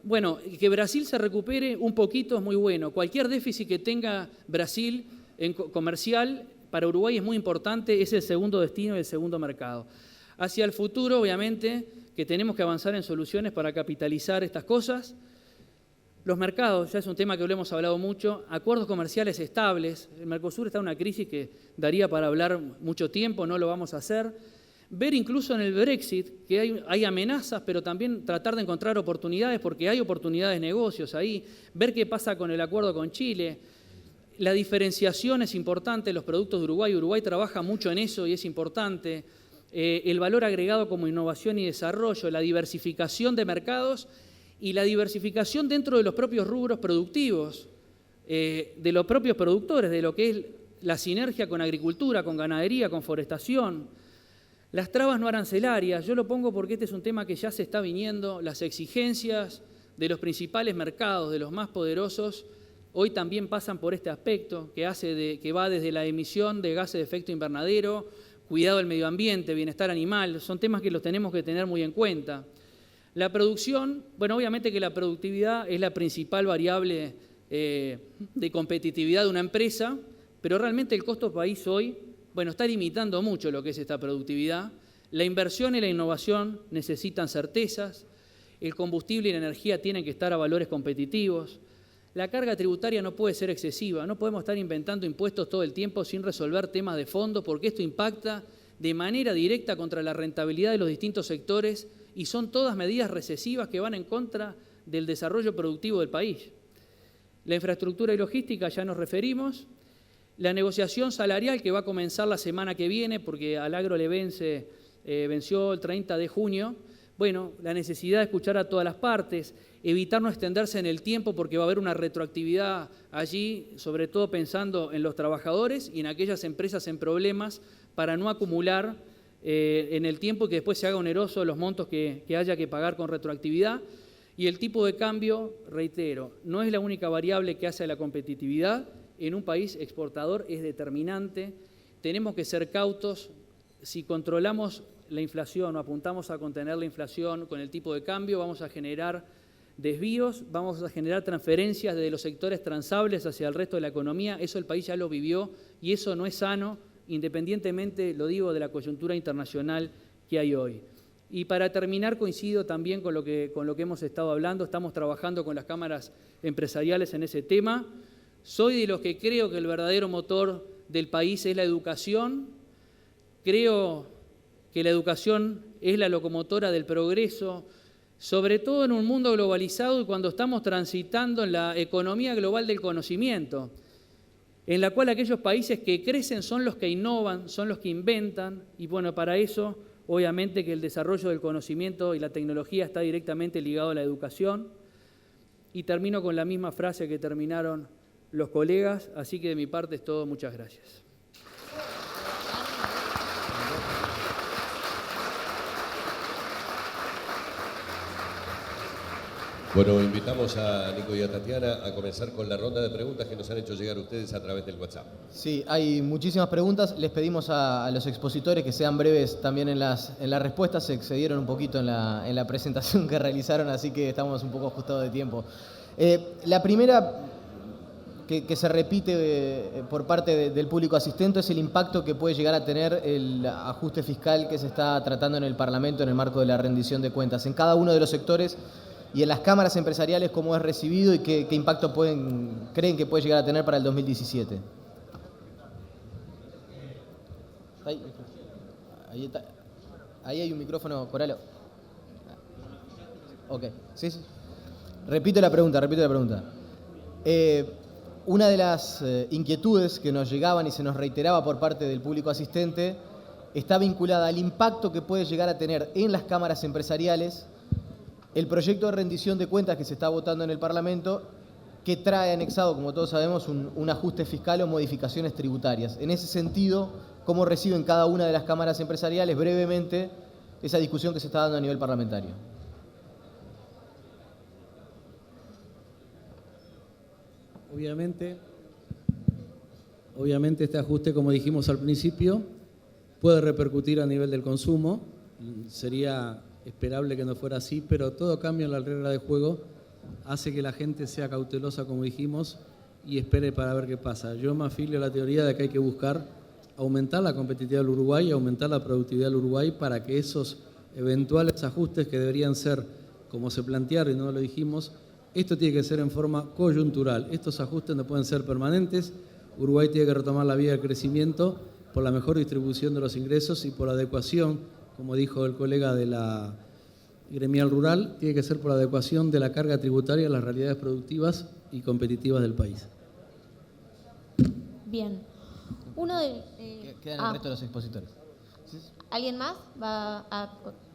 bueno, que Brasil se recupere un poquito es muy bueno. Cualquier déficit que tenga Brasil en comercial para Uruguay es muy importante, es el segundo destino y el segundo mercado. Hacia el futuro, obviamente, que tenemos que avanzar en soluciones para capitalizar estas cosas. Los mercados, ya es un tema que lo hemos hablado mucho, acuerdos comerciales estables. El Mercosur está en una crisis que daría para hablar mucho tiempo, no lo vamos a hacer. Ver incluso en el Brexit que hay amenazas, pero también tratar de encontrar oportunidades, porque hay oportunidades de negocios ahí. Ver qué pasa con el acuerdo con Chile. La diferenciación es importante, los productos de Uruguay. Uruguay trabaja mucho en eso y es importante. El valor agregado como innovación y desarrollo, la diversificación de mercados y la diversificación dentro de los propios rubros productivos, de los propios productores, de lo que es la sinergia con agricultura, con ganadería, con forestación. Las trabas no arancelarias, yo lo pongo porque este es un tema que ya se está viniendo, las exigencias de los principales mercados, de los más poderosos, hoy también pasan por este aspecto que va desde la emisión de gases de efecto invernadero, cuidado del medio ambiente, bienestar animal, son temas que los tenemos que tener muy en cuenta. La producción, bueno, obviamente que la productividad es la principal variable de competitividad de una empresa, pero realmente el costo país hoy, bueno, está limitando mucho lo que es esta productividad. La inversión y la innovación necesitan certezas, el combustible y la energía tienen que estar a valores competitivos, La carga tributaria no puede ser excesiva, no podemos estar inventando impuestos todo el tiempo sin resolver temas de fondo, porque esto impacta de manera directa contra la rentabilidad de los distintos sectores y son todas medidas recesivas que van en contra del desarrollo productivo del país. La infraestructura y logística ya nos referimos. La negociación salarial que va a comenzar la semana que viene, porque al agro le venció el 30 de junio. Bueno, la necesidad de escuchar a todas las partes, evitar no extenderse en el tiempo porque va a haber una retroactividad allí, sobre todo pensando en los trabajadores y en aquellas empresas en problemas para no acumular en el tiempo y que después se haga oneroso los montos que haya que pagar con retroactividad. Y el tipo de cambio, reitero, no es la única variable que hace a la competitividad. En un país exportador es determinante. Tenemos que ser cautos. Si controlamos la inflación o apuntamos a contener la inflación con el tipo de cambio, vamos a generar desvíos, vamos a generar transferencias desde los sectores transables hacia el resto de la economía. Eso el país ya lo vivió y eso no es sano, independientemente, lo digo, de la coyuntura internacional que hay hoy. Y para terminar, coincido también con lo que hemos estado hablando, estamos trabajando con las cámaras empresariales en ese tema. Soy de los que creo que el verdadero motor del país es la educación. Creo que la educación es la locomotora del progreso, sobre todo en un mundo globalizado y cuando estamos transitando en la economía global del conocimiento, en la cual aquellos países que crecen son los que innovan, son los que inventan, y bueno, para eso, obviamente que el desarrollo del conocimiento y la tecnología está directamente ligado a la educación. Y termino con la misma frase que terminaron los colegas, así que de mi parte es todo, muchas gracias. Bueno, invitamos a Nico y a Tatiana a comenzar con la ronda de preguntas que nos han hecho llegar ustedes a través del WhatsApp. Sí, hay muchísimas preguntas. Les pedimos a los expositores que sean breves también en las respuestas. Se excedieron un poquito en la presentación que realizaron, así que estamos un poco ajustados de tiempo. La primera que se repite por parte del público asistente es el impacto que puede llegar a tener el ajuste fiscal que se está tratando en el Parlamento en el marco de la rendición de cuentas. En cada uno de los sectores y en las cámaras empresariales, ¿cómo es recibido y qué impacto creen que puede llegar a tener para el 2017? Ahí hay un micrófono, Coralo. Ok, sí. Repito la pregunta. Una de las inquietudes que nos llegaban y se nos reiteraba por parte del público asistente está vinculada al impacto que puede llegar a tener en las cámaras empresariales el proyecto de rendición de cuentas que se está votando en el Parlamento, que trae anexado, como todos sabemos, un ajuste fiscal o modificaciones tributarias. En ese sentido, ¿cómo reciben cada una de las cámaras empresariales brevemente esa discusión que se está dando a nivel parlamentario? Obviamente este ajuste, como dijimos al principio, puede repercutir a nivel del consumo. Sería esperable que no fuera así, pero todo cambio en la regla de juego hace que la gente sea cautelosa, como dijimos, y espere para ver qué pasa. Yo me afilio a la teoría de que hay que buscar aumentar la competitividad del Uruguay y aumentar la productividad del Uruguay para que esos eventuales ajustes que deberían ser, como se plantearon y no lo dijimos, esto tiene que ser en forma coyuntural. Estos ajustes no pueden ser permanentes. Uruguay tiene que retomar la vía del crecimiento por la mejor distribución de los ingresos y por la adecuación, como dijo el colega de la gremial rural, tiene que ser por la adecuación de la carga tributaria a las realidades productivas y competitivas del país. Bien. Quedan el resto de los expositores. ¿Alguien más?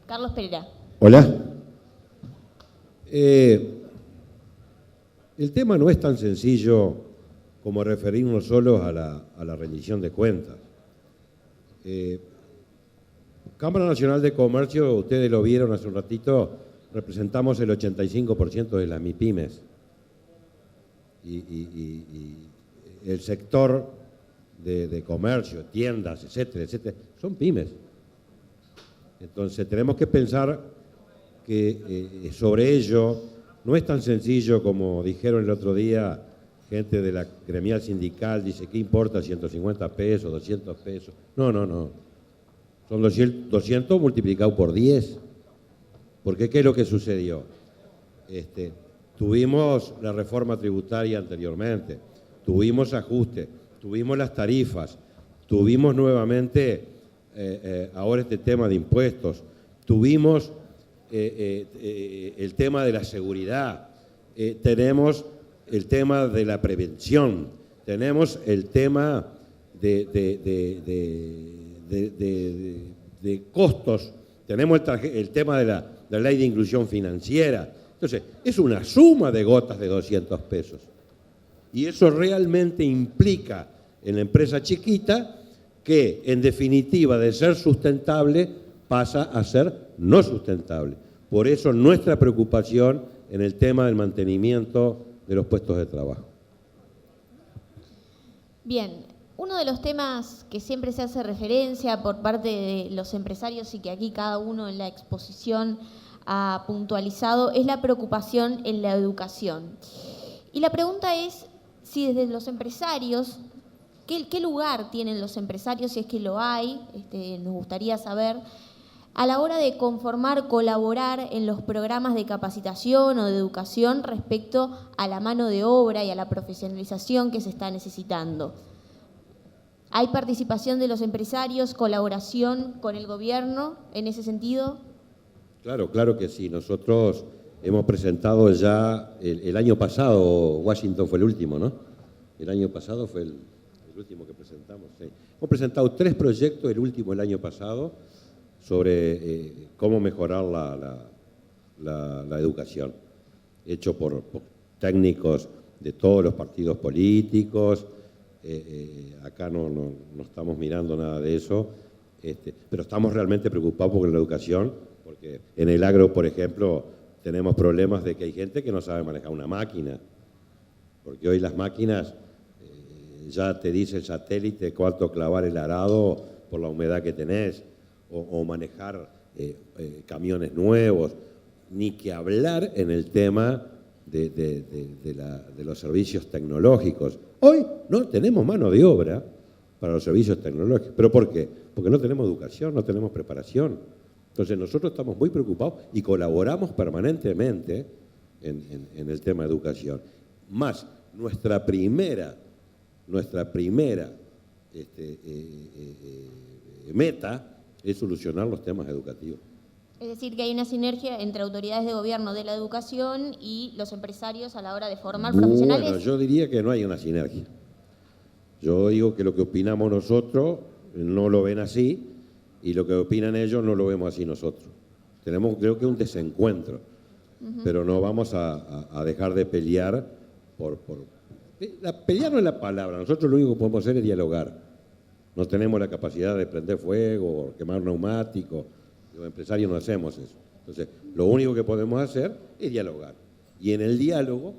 Carlos Pereira. Hola. El tema no es tan sencillo como referirnos solo a la rendición de cuentas. Cámara Nacional de Comercio, ustedes lo vieron hace un ratito, representamos el 85% de las MIPYMES. Y el sector de comercio, tiendas, etcétera, son pymes. Entonces tenemos que pensar que sobre ello no es tan sencillo como dijeron el otro día gente de la gremial sindical, dice, ¿qué importa 150 pesos, 200 pesos? No. Son 200 multiplicado por 10. Porque ¿qué es lo que sucedió? Tuvimos la reforma tributaria anteriormente, tuvimos ajustes, tuvimos las tarifas, tuvimos nuevamente ahora este tema de impuestos, tuvimos el tema de la seguridad, tenemos el tema de la prevención, tenemos el tema de costos, tenemos el tema de la ley de inclusión financiera. Entonces, es una suma de gotas de 200 pesos. Y eso realmente implica en la empresa chiquita que, en definitiva, de ser sustentable, pasa a ser no sustentable. Por eso nuestra preocupación en el tema del mantenimiento de los puestos de trabajo. Bien, uno de los temas que siempre se hace referencia por parte de los empresarios y que aquí cada uno en la exposición ha puntualizado es la preocupación en la educación. Y la pregunta es si desde los empresarios, ¿qué lugar tienen los empresarios, si es que lo hay? Nos gustaría saber, a la hora de conformar, colaborar en los programas de capacitación o de educación respecto a la mano de obra y a la profesionalización que se está necesitando. ¿Hay participación de los empresarios, colaboración con el gobierno en ese sentido? Claro, claro que sí. Nosotros hemos presentado ya el año pasado, Washington fue el último, ¿no? El año pasado fue el último que presentamos, sí. Hemos presentado 3 proyectos, el último el año pasado, sobre cómo mejorar la educación, hecho por técnicos de todos los partidos políticos. Acá no estamos mirando nada de eso, pero estamos realmente preocupados por la educación, porque en el agro, por ejemplo, tenemos problemas de que hay gente que no sabe manejar una máquina, porque hoy las máquinas ya te dice el satélite cuánto clavar el arado por la humedad que tenés, o manejar camiones nuevos, ni que hablar en el tema de los servicios tecnológicos. Hoy no tenemos mano de obra para los servicios tecnológicos. ¿Pero por qué? Porque no tenemos educación, no tenemos preparación. Entonces nosotros estamos muy preocupados y colaboramos permanentemente en el tema de educación. Más, nuestra primera meta es solucionar los temas educativos. Es decir, que hay una sinergia entre autoridades de gobierno de la educación y los empresarios a la hora de formar profesionales. Bueno, yo diría que no hay una sinergia. Yo digo que lo que opinamos nosotros no lo ven así y lo que opinan ellos no lo vemos así nosotros. Tenemos, creo que, un desencuentro, pero no vamos a dejar de pelear pelear no es la palabra, nosotros lo único que podemos hacer es dialogar. No tenemos la capacidad de prender fuego o quemar neumáticos. Los empresarios no hacemos eso. Entonces, lo único que podemos hacer es dialogar. Y en el diálogo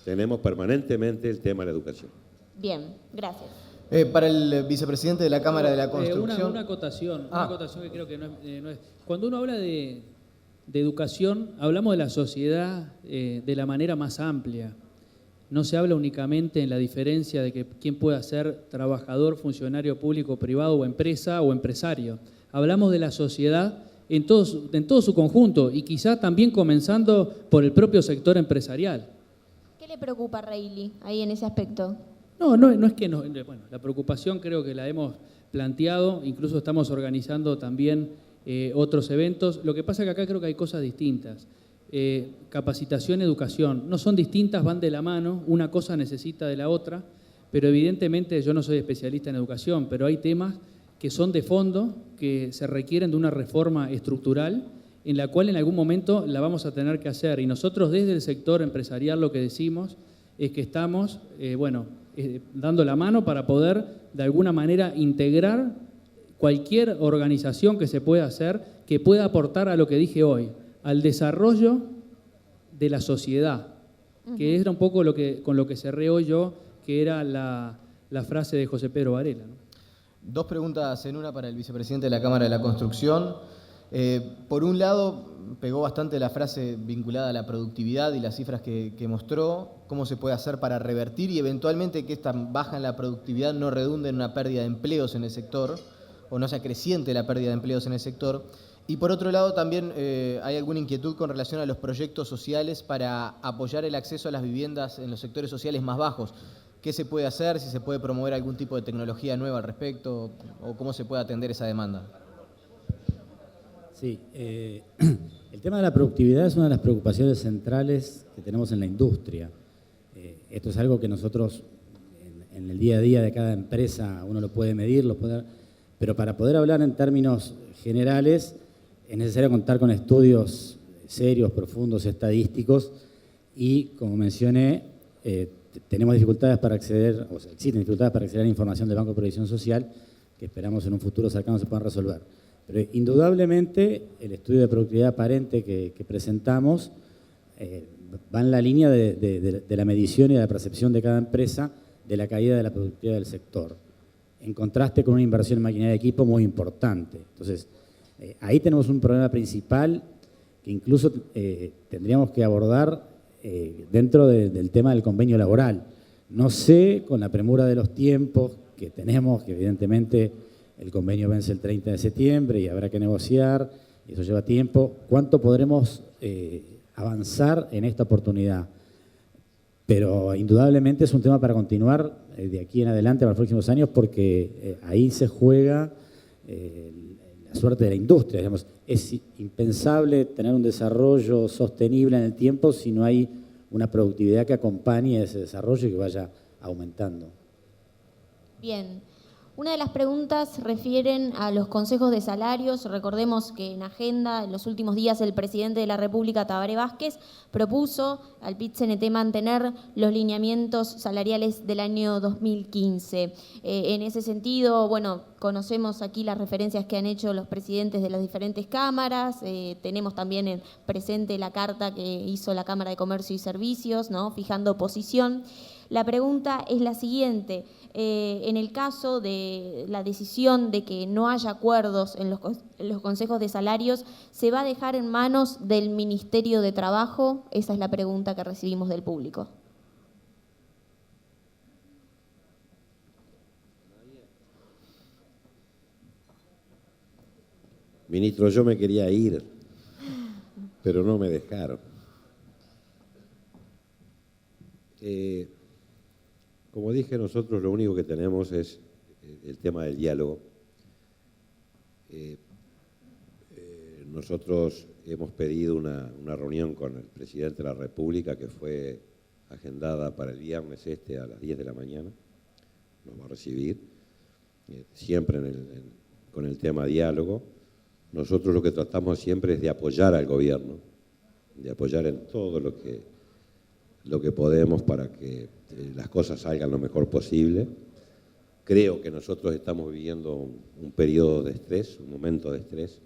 tenemos permanentemente el tema de la educación. Bien, gracias. Para el vicepresidente de la Cámara de la Construcción. Una acotación que creo que no es. Cuando uno habla de educación, hablamos de la sociedad de la manera más amplia. No se habla únicamente en la diferencia de que quién pueda ser trabajador, funcionario público, privado o empresa o empresario. Hablamos de la sociedad en todo su conjunto y quizá también comenzando por el propio sector empresarial. ¿Qué le preocupa a Reilly ahí en ese aspecto? No es que no. Bueno, la preocupación creo que la hemos planteado, incluso estamos organizando también otros eventos. Lo que pasa es que acá creo que hay cosas distintas. Capacitación, educación, no son distintas, van de la mano, una cosa necesita de la otra, pero evidentemente yo no soy especialista en educación, pero hay temas que son de fondo, que se requieren de una reforma estructural, en la cual en algún momento la vamos a tener que hacer. Y nosotros desde el sector empresarial lo que decimos es que estamos, dando la mano para poder de alguna manera integrar cualquier organización que se pueda hacer, que pueda aportar a lo que dije hoy, al desarrollo de la sociedad, que era un poco con lo que cerré hoy yo, que era la frase de José Pedro Varela, ¿no? 2 preguntas en una para el vicepresidente de la Cámara de la Construcción. Por un lado, pegó bastante la frase vinculada a la productividad y las cifras que mostró. ¿Cómo se puede hacer para revertir y eventualmente que esta baja en la productividad no redunde en una pérdida de empleos en el sector o no se acreciente la pérdida de empleos en el sector? Y por otro lado, también hay alguna inquietud con relación a los proyectos sociales para apoyar el acceso a las viviendas en los sectores sociales más bajos. ¿Qué se puede hacer? ¿Si se puede promover algún tipo de tecnología nueva al respecto? ¿O cómo se puede atender esa demanda? Sí, el tema de la productividad es una de las preocupaciones centrales que tenemos en la industria. Esto es algo que nosotros en el día a día de cada empresa uno lo puede medir, pero para poder hablar en términos generales es necesario contar con estudios serios, profundos, estadísticos y, como mencioné, tenemos dificultades para acceder, o sea, existen dificultades para acceder a la información del Banco de Previsión Social que esperamos en un futuro cercano se puedan resolver. Pero indudablemente el estudio de productividad aparente que presentamos va en la línea de la medición y de la percepción de cada empresa de la caída de la productividad del sector, en contraste con una inversión en maquinaria de equipo muy importante. Entonces, ahí tenemos un problema principal que incluso tendríamos que abordar dentro del tema del convenio laboral. No sé, con la premura de los tiempos que tenemos, que evidentemente el convenio vence el 30 de septiembre y habrá que negociar, y eso lleva tiempo, ¿cuánto podremos avanzar en esta oportunidad? Pero indudablemente es un tema para continuar de aquí en adelante para los próximos años porque ahí se juega la suerte de la industria. Digamos, es impensable tener un desarrollo sostenible en el tiempo si no hay una productividad que acompañe ese desarrollo y que vaya aumentando. Bien. Una de las preguntas refieren a los consejos de salarios. Recordemos que en agenda, en los últimos días, el presidente de la República, Tabaré Vázquez, propuso al PIT-CNT mantener los lineamientos salariales del año 2015. En ese sentido, bueno, conocemos aquí las referencias que han hecho los presidentes de las diferentes cámaras. Tenemos también presente la carta que hizo la Cámara de Comercio y Servicios, ¿no?, fijando posición. La pregunta es la siguiente. En el caso de la decisión de que no haya acuerdos en los consejos de salarios, ¿se va a dejar en manos del Ministerio de Trabajo? Esa es la pregunta que recibimos del público. Ministro, yo me quería ir, pero no me dejaron. Como dije, nosotros lo único que tenemos es el tema del diálogo. Nosotros hemos pedido una reunión con el presidente de la República que fue agendada para el viernes a las 10 de la mañana. Nos va a recibir, siempre con el tema diálogo. Nosotros lo que tratamos siempre es de apoyar al gobierno, de apoyar en todo lo que podemos para que las cosas salgan lo mejor posible. Creo que nosotros estamos viviendo un periodo de estrés, un momento de estrés.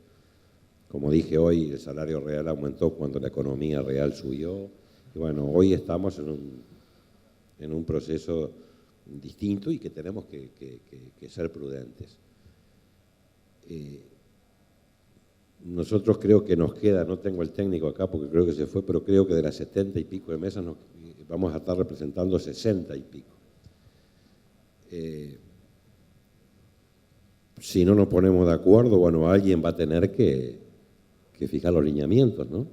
Como dije hoy, el salario real aumentó cuando la economía real subió. Y bueno, hoy estamos en un proceso distinto y que tenemos que ser prudentes. Nosotros creo que nos queda, no tengo el técnico acá porque creo que se fue, pero creo que de las 70 y pico de mesas vamos a estar representando 60 y pico. Si no nos ponemos de acuerdo, bueno, alguien va a tener que fijar los lineamientos, ¿no?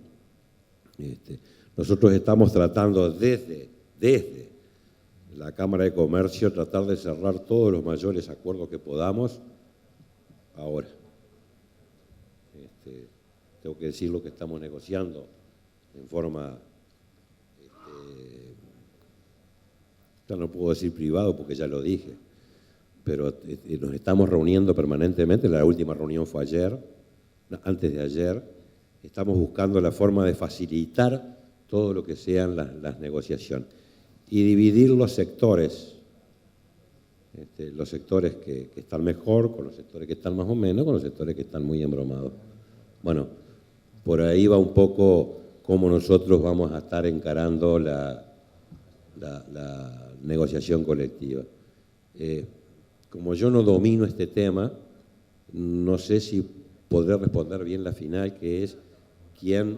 Nosotros estamos tratando desde la Cámara de Comercio tratar de cerrar todos los mayores acuerdos que podamos ahora. Tengo que decir lo que estamos negociando en forma, ya no puedo decir privado porque ya lo dije, pero nos estamos reuniendo permanentemente. La última reunión fue antes de ayer. Estamos buscando la forma de facilitar todo lo que sean las negociaciones y dividir los sectores que están mejor, con los sectores que están más o menos, con los sectores que están muy embromados. Bueno, por ahí va un poco cómo nosotros vamos a estar encarando la negociación colectiva. Como yo no domino este tema, no sé si podré responder bien la final, que es quién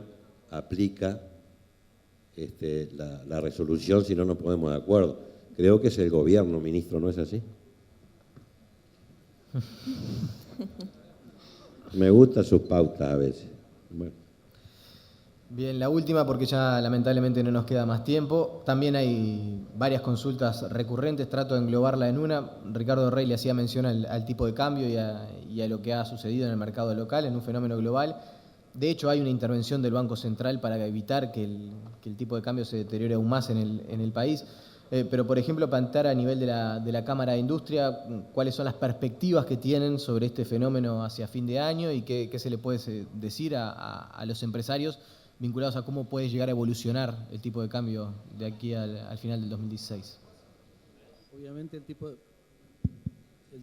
aplica la resolución si no nos ponemos de acuerdo. Creo que es el gobierno, ministro, ¿no es así? Me gustan sus pautas a veces. Bueno. Bien, la última, porque ya lamentablemente no nos queda más tiempo. También hay varias consultas recurrentes, trato de englobarla en una. Ricardo Rey le hacía mención al tipo de cambio y a lo que ha sucedido en el mercado local, en un fenómeno global. De hecho, hay una intervención del Banco Central para evitar que el tipo de cambio se deteriore aún más en el país. Pero, por ejemplo, plantear a nivel de la Cámara de Industria cuáles son las perspectivas que tienen sobre este fenómeno hacia fin de año y qué se le puede decir a los empresarios vinculados a cómo puede llegar a evolucionar el tipo de cambio de aquí al final del 2016. Obviamente el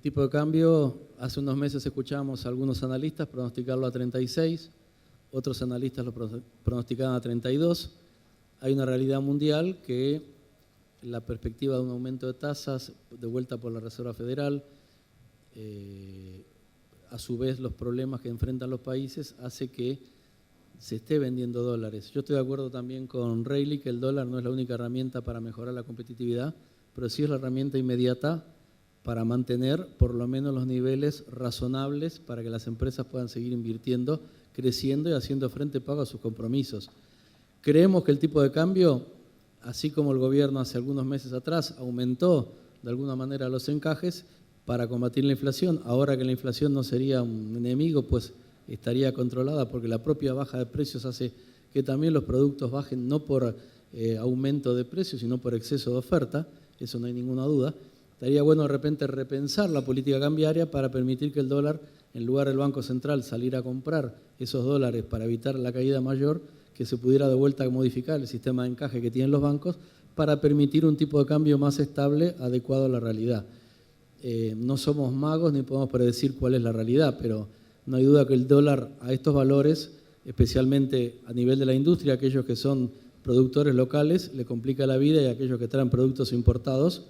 tipo de cambio, hace unos meses escuchábamos a algunos analistas pronosticarlo a 36, otros analistas lo pronosticaban a 32. Hay una realidad mundial que la perspectiva de un aumento de tasas de vuelta por la Reserva Federal, a su vez los problemas que enfrentan los países, hace que se esté vendiendo dólares. Yo estoy de acuerdo también con Reilly que el dólar no es la única herramienta para mejorar la competitividad, pero sí es la herramienta inmediata para mantener por lo menos los niveles razonables para que las empresas puedan seguir invirtiendo, creciendo y haciendo frente pago a sus compromisos. Creemos que el tipo de cambio, así como el gobierno hace algunos meses atrás aumentó de alguna manera los encajes para combatir la inflación, ahora que la inflación no sería un enemigo, pues estaría controlada porque la propia baja de precios hace que también los productos bajen no por aumento de precios, sino por exceso de oferta, eso no hay ninguna duda. Estaría bueno de repente repensar la política cambiaria para permitir que el dólar, en lugar del Banco Central salir a comprar esos dólares para evitar la caída mayor, que se pudiera de vuelta modificar el sistema de encaje que tienen los bancos para permitir un tipo de cambio más estable, adecuado a la realidad. No somos magos ni podemos predecir cuál es la realidad, pero no hay duda que el dólar a estos valores, especialmente a nivel de la industria, aquellos que son productores locales, le complica la vida y aquellos que traen productos importados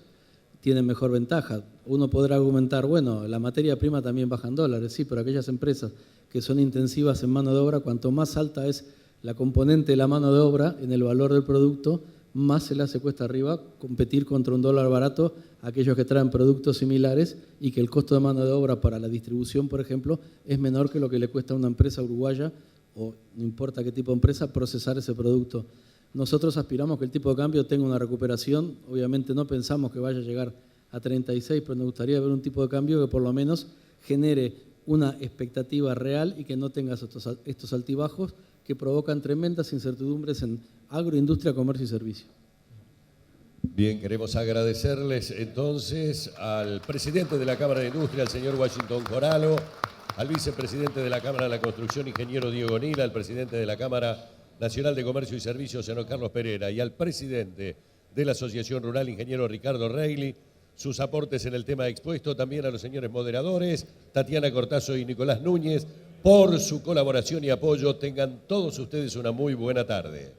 tienen mejor ventaja. Uno podrá argumentar, bueno, la materia prima también baja en dólares, sí, pero aquellas empresas que son intensivas en mano de obra, cuanto más alta es la componente de la mano de obra en el valor del producto, más se le hace cuesta arriba competir contra un dólar barato a aquellos que traen productos similares y que el costo de mano de obra para la distribución, por ejemplo, es menor que lo que le cuesta a una empresa uruguaya, o no importa qué tipo de empresa, procesar ese producto. Nosotros aspiramos que el tipo de cambio tenga una recuperación, obviamente no pensamos que vaya a llegar a 36, pero nos gustaría ver un tipo de cambio que por lo menos genere una expectativa real y que no tenga estos altibajos que provocan tremendas incertidumbres en agroindustria, comercio y servicio. Bien, queremos agradecerles entonces al presidente de la Cámara de Industria, al señor Washington Coralo, al vicepresidente de la Cámara de la Construcción, ingeniero Diego Nila, al presidente de la Cámara Nacional de Comercio y Servicios, señor Carlos Pereira, y al presidente de la Asociación Rural, ingeniero Ricardo Reilly, sus aportes en el tema expuesto, también a los señores moderadores, Tatiana Cortazo y Nicolás Núñez, por su colaboración y apoyo. Tengan todos ustedes una muy buena tarde.